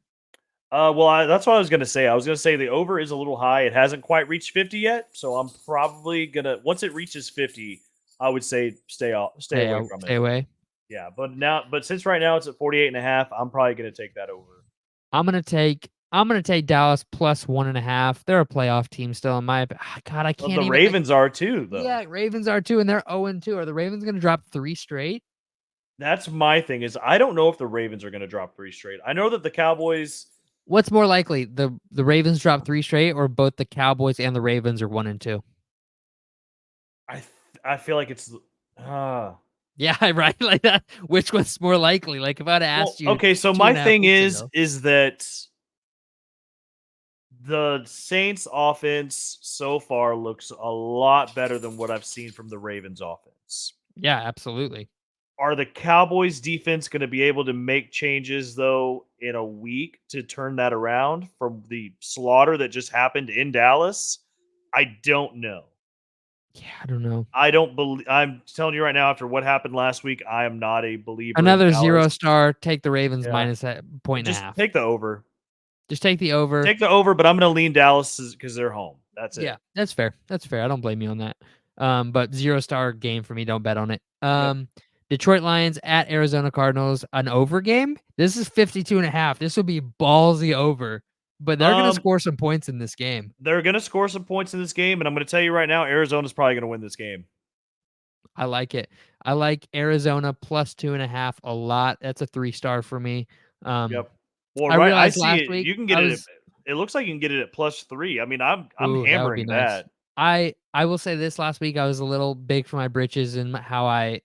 S2: Well, that's what I was gonna say. I was gonna say the over is a little high. It hasn't quite reached 50 yet, so I'm probably gonna once it reaches 50, I would say stay away from
S1: Stay
S2: it.
S1: away.
S2: Yeah, but since right now it's at 48.5, I'm probably gonna take that over.
S1: I'm gonna take Dallas plus 1.5. They're a playoff team still in my God, I
S2: Well,
S1: can't
S2: the
S1: even like
S2: Ravens are too, though.
S1: yeah, Ravens are too, and they're 0-2. Are the Ravens gonna drop 3 straight?
S2: That's my thing is I don't know if the Ravens are gonna drop 3 straight. I know that the Cowboys.
S1: What's more likely, the Ravens drop 3 straight, or both the Cowboys and the Ravens are 1-2?
S2: I th- I feel like it's. Uh,
S1: Yeah, right. Like that. Which one's more likely? Like if I'd
S2: well,
S1: asked you
S2: okay. So
S1: two
S2: my
S1: and a half
S2: thing
S1: weeks ago.
S2: is that the Saints offense so far looks a lot better than what I've seen from the Ravens offense.
S1: Yeah, absolutely.
S2: Are the Cowboys defense going to be able to make changes though in a week to turn that around from the slaughter that just happened in Dallas? I don't know.
S1: Yeah, I don't know.
S2: I don't believe I'm telling you right now after what happened last week, I am not a believer in
S1: Another
S2: Dallas.
S1: 0 star. Take the Ravens
S2: Yeah.
S1: minus a point and a
S2: Just
S1: half.
S2: take the over.
S1: Just take the over.
S2: Take the over, but I'm going to lean Dallas because they're home. That's it.
S1: Yeah, that's fair. That's fair. I don't blame you on that. But 0 star game for me. Don't bet on it.
S2: Yep.
S1: Detroit Lions at Arizona Cardinals, an over game. This is 52.5. This will be ballsy over, but they're gonna
S2: Um,
S1: score some points in this game.
S2: they're going to score some points in this game, and I'm going to tell you right now, Arizona's probably going to win this game.
S1: I like it. I like Arizona plus 2.5 a lot. That's a 3 star for me.
S2: Yep. Well,
S1: I
S2: right, I
S1: realized
S2: see
S1: last
S2: it.
S1: week
S2: You can get
S1: I
S2: it.
S1: was
S2: It looks like you can get it at +3. I mean, I'm
S1: ooh, that would be
S2: hammering
S1: nice.
S2: that.
S1: I will say this last week I was a little big for my britches in how I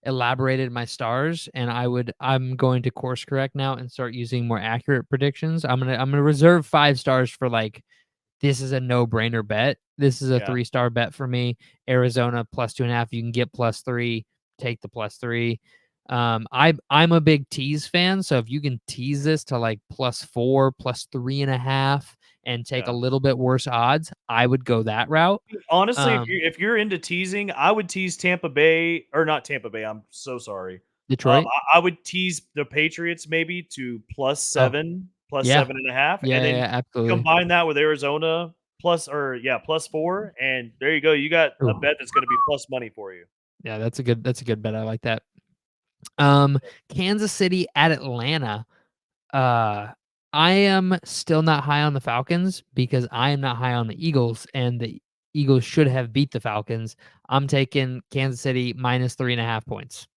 S1: elaborated my stars, and I'm going to course correct now and start using more accurate predictions. I'm gonna reserve 5 stars for like this is a no-brainer bet. This is a
S2: Yeah.
S1: 3-star bet for me. Arizona plus 2.5. You can get +3. Take the +3. I'm a big tease fan, so if you can tease this to like +4, +3.5, and take a
S2: Yeah.
S1: little bit worse odds, I would go that route.
S2: Honestly,
S1: Um,
S2: if you're into teasing, I would tease Tampa Bay or not Tampa Bay. I'm so sorry.
S1: Detroit.
S2: I would tease the Patriots maybe to
S1: Oh,
S2: +7, plus
S1: yeah,
S2: 7.5,
S1: yeah,
S2: and
S1: yeah,
S2: then
S1: yeah, absolutely.
S2: combine that with Arizona. plus 4, and there you go. You got a
S1: Ooh,
S2: bet that's going to be plus money for you.
S1: yeah, that's a good bet. I like that. Um, Kansas City at Atlanta. Uh, I am still not high on the Falcons because I am not high on the Eagles, and the Eagles should have beat the Falcons. I'm taking Kansas City minus 3.5 points.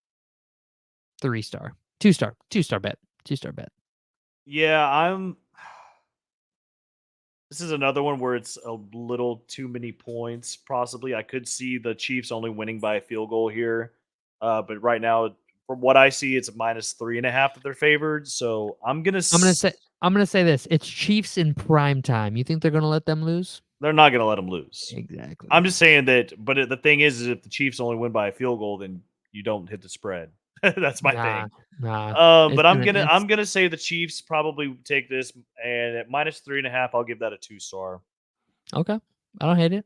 S1: 3 star, 2 star, 2 star bet, 2 star bet.
S2: Yeah, this is another one where it's a little too many points. Possibly, I could see the Chiefs only winning by a field goal here, but right now, from what I see, it's a -3.5 that they're favored. So I'm gonna.
S1: I'm gonna say I'm gonna say this. It's Chiefs in prime time. You think they're gonna let them lose?
S2: They're not gonna let them lose.
S1: Exactly.
S2: I'm just saying that. But the thing is if the Chiefs only win by a field goal, then you don't hit the spread. That's my
S1: Nah,
S2: thing.
S1: nah.
S2: But
S1: It's
S2: I'm
S1: gonna
S2: gonna
S1: it's
S2: I'm gonna say the Chiefs probably take this, and at -3.5, I'll give that a 2 star.
S1: okay. I don't hate it.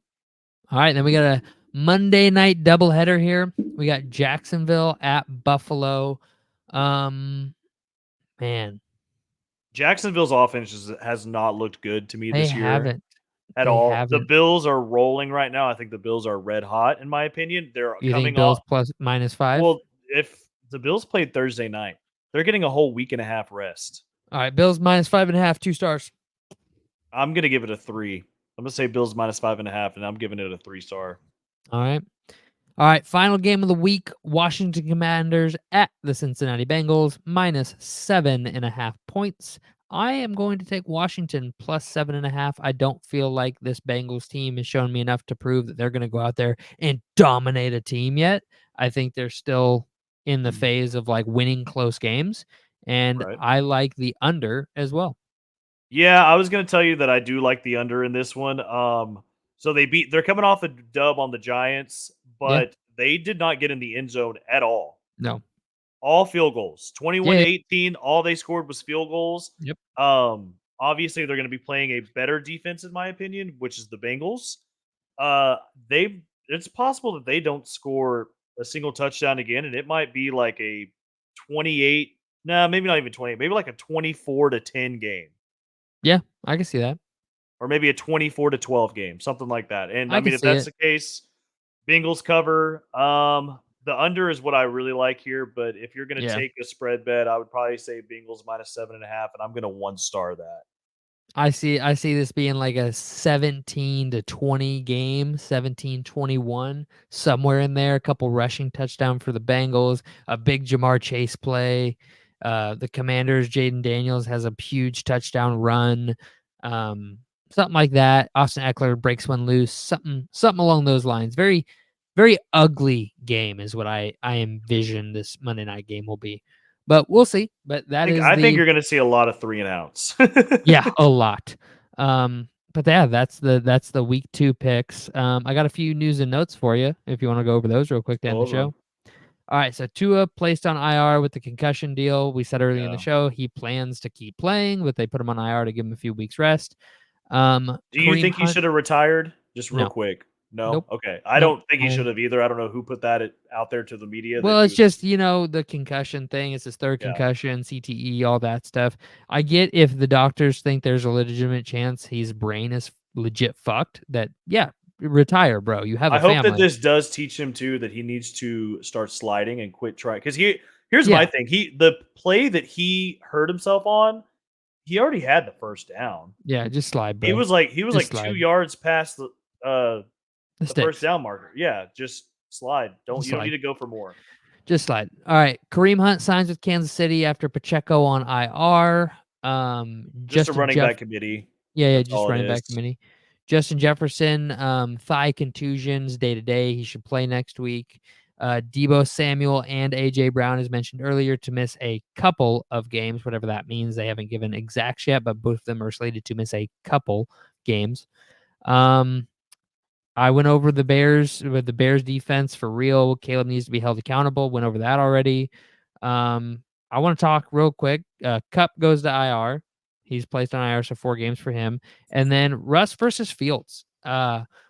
S1: All right, then we got a Monday night doubleheader here. We got Jacksonville at Buffalo. Um, man,
S2: Jacksonville's offense has not looked good to me
S1: they
S2: this year
S1: haven't.
S2: at
S1: They
S2: all. The
S1: haven't.
S2: Bills are rolling right now. I think the Bills are red hot, in my opinion. They're
S1: You think
S2: coming
S1: Bills
S2: off.
S1: plus -5?
S2: Well, if the Bills played Thursday night, they're getting a whole week and a half rest.
S1: All right, Bills -5.5, 2 stars.
S2: I'm gonna give it a 3. I'm gonna say Bills -5.5, and I'm giving it a 3 star.
S1: All right. All right, final game of the week, Washington Commanders at the Cincinnati Bengals, -7.5 points. I am going to take Washington +7.5. I don't feel like this Bengals team has shown me enough to prove that they're going to go out there and dominate a team yet. I think they're still in the phase of like winning close games, and
S2: Right.
S1: I like the under as well.
S2: Yeah, I was gonna tell you that I do like the under in this one. So they're coming off a dub on the Giants,
S1: Yeah,
S2: but they did not get in the end zone at all.
S1: no.
S2: All field goals. 21
S1: Yeah,
S2: to
S1: yeah,
S2: 18, all they scored was field goals.
S1: yep.
S2: Obviously they're gonna be playing a better defense in my opinion, which is the Bengals. Uh they it's possible that they don't score a single touchdown again, and it might be like a 28, no, maybe not even 28, maybe like a 24-10 game.
S1: Yeah, I can see that.
S2: Or maybe a 24-12 game, something like that. And I
S1: I can
S2: mean, if
S1: see
S2: that's
S1: it.
S2: the case, Bengals cover. The under is what I really like here, but if you're going to
S1: Yeah.
S2: take a spread bet, I would probably say Bengals -7.5, and I'm going to 1 star that.
S1: I see this being like a 17-20 game, 17-21, somewhere in there, a couple rushing touchdown for the Bengals, a big Jamar Chase play. The Commanders, Jaden Daniels has a huge touchdown run. Um, something like that. Austin Eckler breaks one loose, something along those lines. Very very ugly game is what I envision this Monday night game will be. But we'll see. But that is
S2: I think
S1: the
S2: you're going to see a lot of 3 and outs.
S1: yeah, a lot. But yeah, that's the week 2 picks. I got a few news and notes for you if you want to go over those real quick to end
S2: Go
S1: the
S2: over them.
S1: show. All right, so Tua placed on IR with the concussion deal. We said earlier in the
S2: Yeah.
S1: show he plans to keep playing, but they put him on IR to give him a few weeks rest.
S2: Do you
S1: Kareem
S2: think he
S1: Hunt,
S2: should have retired? Just real
S1: no,
S2: quick. No.
S1: nope,
S2: Okay. I
S1: nope.
S2: don't think he should have either. I don't know who put out there to the media that
S1: Well,
S2: he
S1: it's
S2: was.
S1: just, the concussion thing. It's his third
S2: Yeah.
S1: concussion, CTE, all that stuff. I get if the doctors think there's a legitimate chance his brain is legit fucked, that, yeah, retire, bro. You have
S2: I
S1: a
S2: hope that
S1: family.
S2: this does teach him too that he needs to start sliding and quit trying. Because here's my
S1: Yeah.
S2: thing. The play that he hurt himself on, he already had the first down.
S1: Yeah. Just slide, bro.
S2: He was
S1: Just
S2: like two
S1: slide.
S2: yards past uh
S1: The
S2: the first
S1: sticks.
S2: down marker. Yeah, just slide.
S1: Just
S2: You don't need
S1: slide.
S2: to go for more.
S1: Just slide. All right. Kareem Hunt signs with Kansas City after Pacheco on IR.
S2: Just a
S1: Justin
S2: running
S1: Jeff
S2: back committee.
S1: Yeah,
S2: That's
S1: just
S2: all it
S1: running
S2: is.
S1: back committee. Justin Jefferson, thigh contusions day to day. He should play next week. Debo Samuel and AJ Brown, as mentioned earlier, to miss a couple of games, whatever that means. They haven't given exacts yet, but both of them are slated to miss a couple games. Um, I went over the Bears with the Bears defense for real. Caleb needs to be held accountable. Went over that already. Um, I want to talk real quick. Cup goes to IR. He's placed on IR, so 4 games for him. And then Russ versus Fields.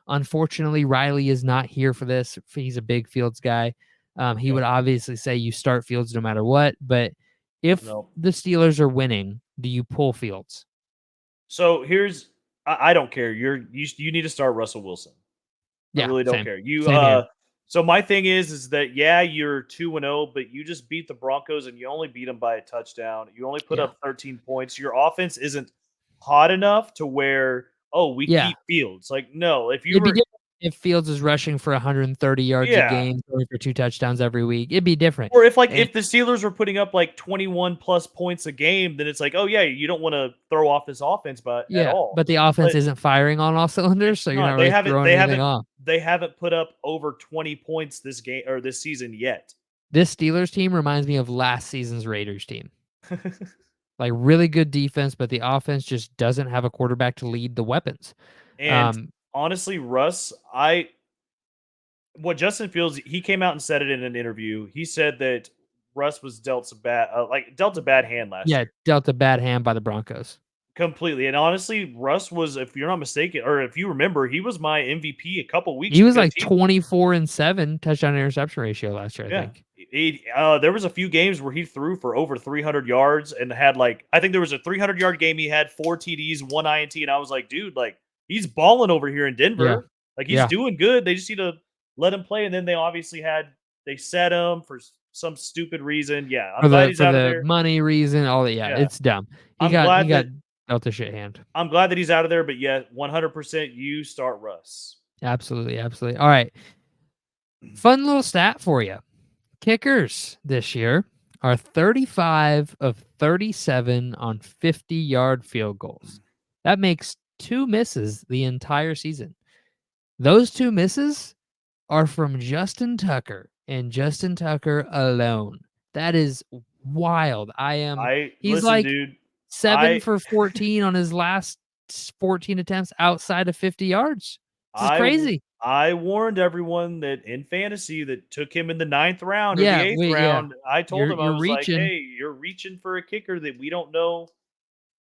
S1: Unfortunately, Riley is not here for this. He's a big Fields guy. He
S2: Okay.
S1: would obviously say you start Fields no matter what. But if
S2: No.
S1: the Steelers are winning, do you pull Fields?
S2: So I don't care. You need to start Russell Wilson. I
S1: Yeah,
S2: really don't
S1: same.
S2: care. You
S1: Same here.
S2: so my thing is that yeah, you're 2-0, but you just beat the Broncos and you only beat them by a touchdown. You only put
S1: Yeah.
S2: up 13 points. Your offense isn't hot enough to where, oh, we
S1: Yeah.
S2: keep Fields. Like, no, if you
S1: It'd be
S2: were
S1: different if Fields is rushing for 130 yards a
S2: yeah.
S1: game, throwing for 2 touchdowns every week. It'd be different.
S2: Or if like
S1: And
S2: if the Steelers were putting up like 21 plus points a game, then it's like, oh yeah, you don't want to throw off this offense but at
S1: yeah,
S2: all.
S1: but the offense
S2: But
S1: isn't firing on all cylinders,
S2: it's
S1: so you're not
S2: not.
S1: really throwing anything off.
S2: They haven't put up over 20 points this game or this season yet.
S1: This Steelers team reminds me of last season's Raiders team. Like, really good defense, but the offense just doesn't have a quarterback to lead the weapons.
S2: And
S1: Um,
S2: honestly, Russ, I what Justin Fields, he came out and said it in an interview. He said that Russ was dealt a bad hand last
S1: yeah,
S2: year.
S1: dealt a bad hand by the Broncos.
S2: Completely. And honestly, Russ was, if you're not mistaken, or if you remember, he was my MVP a couple weeks
S1: He was
S2: because
S1: like 24-7 touchdown interception ratio last year, I
S2: yeah.
S1: think.
S2: There was a few games where he threw for over 300 yards and had like I think there was a 300-yard game. He had 4 TDs, 1 INT, and I was like, dude, like he's balling over here in
S1: Yeah.
S2: Denver. Like he's
S1: Yeah.
S2: doing good. They just need to let him play. And then they set him for some stupid reason. Yeah, I'm glad he's
S1: For
S2: out of
S1: the
S2: there.
S1: money reason, all that, yeah,
S2: Yeah,
S1: it's dumb.
S2: I'm
S1: He
S2: glad
S1: got
S2: that
S1: dealt a shit hand.
S2: I'm glad that he's out of there. But yeah, 100% you start Russ.
S1: Absolutely, absolutely. All right. Fun little stat for you. Kickers this year are 35 of 37 on 50-yard field goals. That makes 2 misses the entire season. Those 2 misses are from Justin Tucker and Justin Tucker alone. That is wild.
S2: I
S1: He's
S2: listen,
S1: like
S2: dude.
S1: 7
S2: I
S1: for 14 on his last 14 attempts outside of 50 yards. This is
S2: I w
S1: crazy.
S2: I warned everyone that in fantasy that took him in the ninth round or the
S1: Yeah,
S2: eighth
S1: yeah.
S2: round. I told him, I
S1: You're
S2: was like,
S1: reaching.
S2: "Hey, you're reaching for a kicker that we don't know."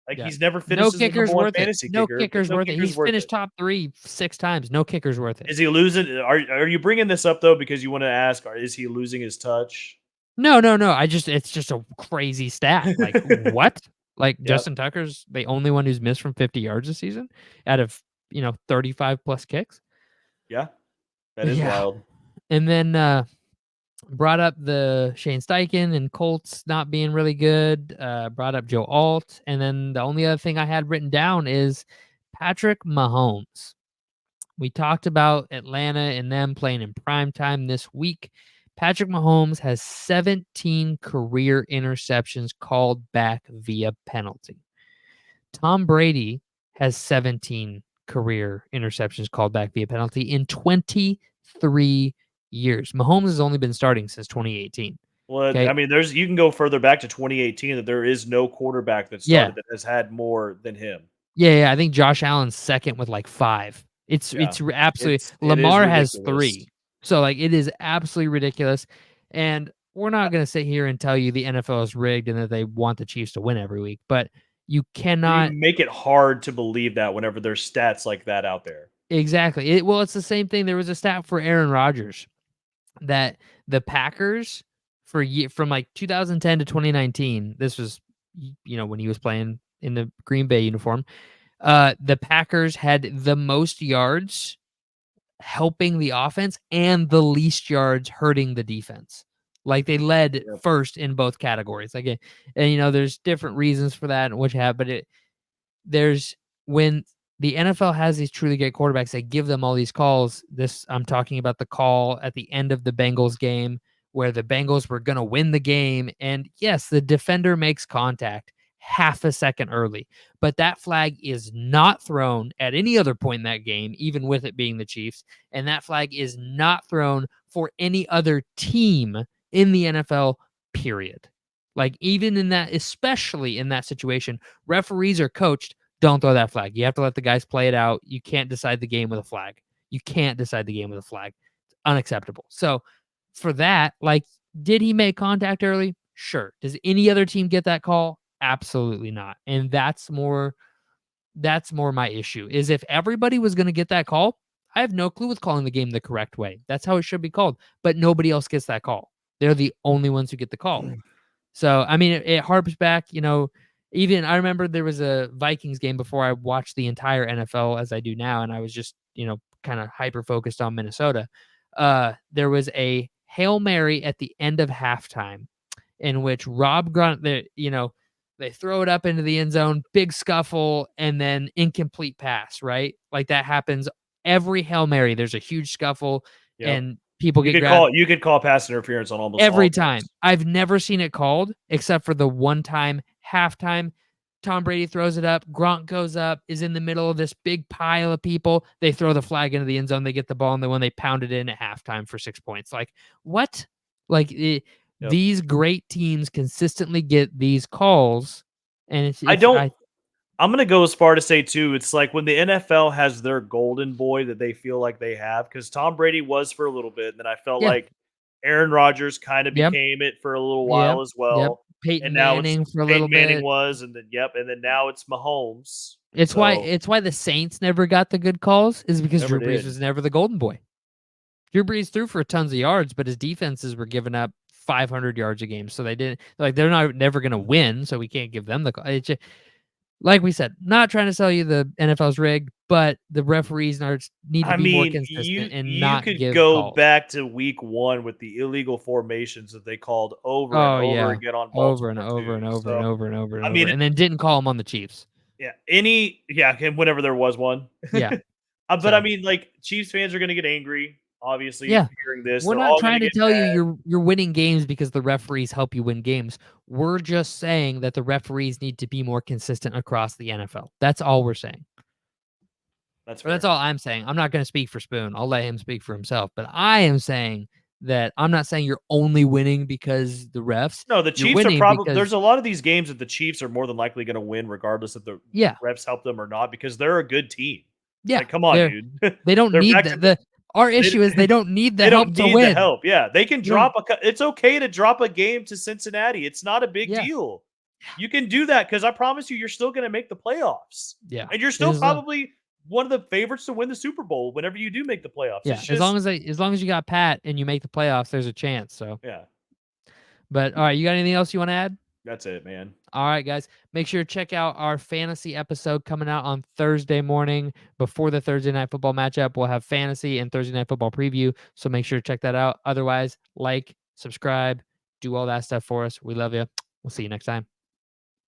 S2: Like,
S1: Yeah.
S2: he's never
S1: No
S2: finished as the number
S1: kicker's
S2: 1
S1: worth it.
S2: fantasy
S1: No
S2: kicker, but
S1: kicker's
S2: no
S1: worth it.
S2: kicker's
S1: He's
S2: worth
S1: finished
S2: it.
S1: top 3 6 times. No kicker's worth it.
S2: Is he losing are you bringing this up, though, because you wanna ask, or is he losing his touch?
S1: No, no, no. It's just a crazy stat. Like, what? Like,
S2: Yep.
S1: Justin Tucker's the only one who's missed from 50 yards this season out of, 35 plus kicks?
S2: Yeah. That is
S1: Yeah.
S2: wild.
S1: And then, brought up the Shane Steichen and Colts not being really good, brought up Joe Alt, and then the only other thing I had written down is Patrick Mahomes. We talked about Atlanta and them playing in prime time this week. Patrick Mahomes has 17 career interceptions called back via penalty. Tom Brady has 17 career interceptions called back via penalty in 23 years. Mahomes has only been starting since 2018.
S2: Well,
S1: Okay.
S2: I mean, there's you can go further back to 2018 that there is no quarterback that
S1: Yeah.
S2: started that has had more than him.
S1: Yeah. Yeah. I think Josh Allen's second with like 5.
S2: Yeah.
S1: Absolutely.
S2: It is
S1: Lamar has
S2: ridiculous.
S1: 3. So like it is absolutely ridiculous. And we're not going to sit here and tell you the NFL is rigged and that they want the Chiefs to win every week, but you
S2: You
S1: cannot.
S2: make it hard to believe that whenever there's stats like that out there.
S1: Exactly. Well, it's the same thing. There was a stat for Aaron Rodgers that the Packers from like 2010 to 2019, this was when he was playing in the Green Bay uniform, the Packers had the most yards helping the offense and the least yards hurting the defense. Like they led
S2: Yep.
S1: first in both categories. Like, and there's different reasons for that and what you have, but there's when the NFL has these truly great quarterbacks, they give them all these calls. I'm talking about the call at the end of the Bengals game where the Bengals were going to win the game. And yes, the defender makes contact half a second early, but that flag is not thrown at any other point in that game, even with it being the Chiefs. And that flag is not thrown for any other team in the NFL, period. Like, even in that, especially in that situation, referees are coached, don't throw that flag. You have to let the guys play it out. You can't decide the game with a flag. You can't decide the game with a flag. It's unacceptable. So, for that, like, did he make contact early? Sure. Does any other team get that call? Absolutely not. And that's more my issue. Is if everybody was going to get that call, I have no clue with calling the game the correct way. That's how it should be called. But nobody else gets that call. They're the only ones who get the call. So, I mean, it harps back, Even I remember there was a Vikings game before I watched the entire NFL as I do now, and I was just, kind of hyper focused on Minnesota. There was a Hail Mary at the end of halftime in which Rob Grunt, they throw it up into the end zone, big scuffle, and then incomplete pass, right? Like that happens every Hail Mary. There's a huge scuffle
S2: Yep.
S1: and people get grabbed
S2: You could call pass interference on almost all
S1: every
S2: of
S1: time.
S2: those.
S1: I've never seen it called except for the one time halftime. Tom Brady throws it up. Gronk goes up, is in the middle of this big pile of people. They throw the flag into the end zone. They get the ball, and then when they pound it in at halftime for 6 points, like what? Like
S2: Yep.
S1: these great teams consistently get these calls, and
S2: I
S1: it's
S2: don't
S1: I
S2: I'm gonna go as far to say too, it's like when the NFL has their golden boy that they feel like they have, because Tom Brady was for a little bit, and then I felt
S1: yeah,
S2: like Aaron Rodgers kind of
S1: yep,
S2: became it for a little
S1: yep,
S2: while as
S1: yep.
S2: well, and
S1: Peyton
S2: now it's
S1: Manning for a little
S2: Peyton Manning
S1: bit.
S2: was, and then and then now it's Mahomes.
S1: It's why
S2: So
S1: it's why the Saints never got the good calls is because
S2: never
S1: Drew Brees
S2: did.
S1: was never the golden boy. Drew Brees threw for tons of yards, but his defenses were giving up 500 yards a game, so they didn't like they're not never going to win, so we can't give them the. It's just, like we said, not trying to sell you the NFL's rigged, but the referees need to
S2: I
S1: be more
S2: mean,
S1: consistent and
S2: you
S1: not
S2: could
S1: give
S2: go
S1: calls.
S2: back to week 1 with the illegal formations that they called over and
S1: Oh
S2: over
S1: yeah,
S2: again on
S1: over and
S2: Baltimore
S1: over
S2: too.
S1: and over and
S2: So
S1: over and over and
S2: I
S1: over,
S2: mean,
S1: and then didn't call them on the Chiefs.
S2: whenever there was one.
S1: Yeah,
S2: But I
S1: so
S2: mean, like, Chiefs fans are gonna get angry, obviously,
S1: yeah,
S2: hearing this.
S1: we're
S2: They're
S1: not
S2: all gonna
S1: trying to
S2: get
S1: tell you
S2: mad.
S1: you're winning games because the referees help you win games. We're just saying that the referees need to be more consistent across the NFL. That's all we're saying.
S2: That's
S1: Or that's
S2: fair.
S1: all I'm saying. I'm not going to speak for Spoon. I'll let him speak for himself. But I am saying that I'm not saying you're only winning because the refs.
S2: No, the
S1: You're
S2: Chiefs are
S1: winning
S2: probably there's
S1: because
S2: a lot of these games that the Chiefs are more than likely gonna win regardless if the
S1: yeah,
S2: refs help them or not because they're a good team.
S1: yeah,
S2: Like, come on, dude.
S1: they don't
S2: They're
S1: need
S2: back
S1: the
S2: to the
S1: the our
S2: they
S1: issue is they don't need the
S2: they
S1: help
S2: don't
S1: to
S2: need the
S1: win.
S2: help. Yeah, they can
S1: You don't
S2: drop it's okay to drop a game to Cincinnati. It's not a big
S1: yeah.
S2: deal. You can do that because I promise you, you're still gonna make the playoffs.
S1: Yeah.
S2: And you're still
S1: As long,
S2: probably one of the favorites to win the Super Bowl whenever you do make the playoffs.
S1: yeah,
S2: It's just
S1: as long as you got Pat and you make the playoffs, there's a chance. So,
S2: yeah,
S1: but all right, you got anything else you want to add?
S2: that's it, man.
S1: All right, guys. Make sure to check out our fantasy episode coming out on Thursday morning before the Thursday night football matchup. We'll have fantasy and Thursday night football preview. So make sure to check that out. Otherwise, like, subscribe, do all that stuff for us. We love you. We'll see you next time.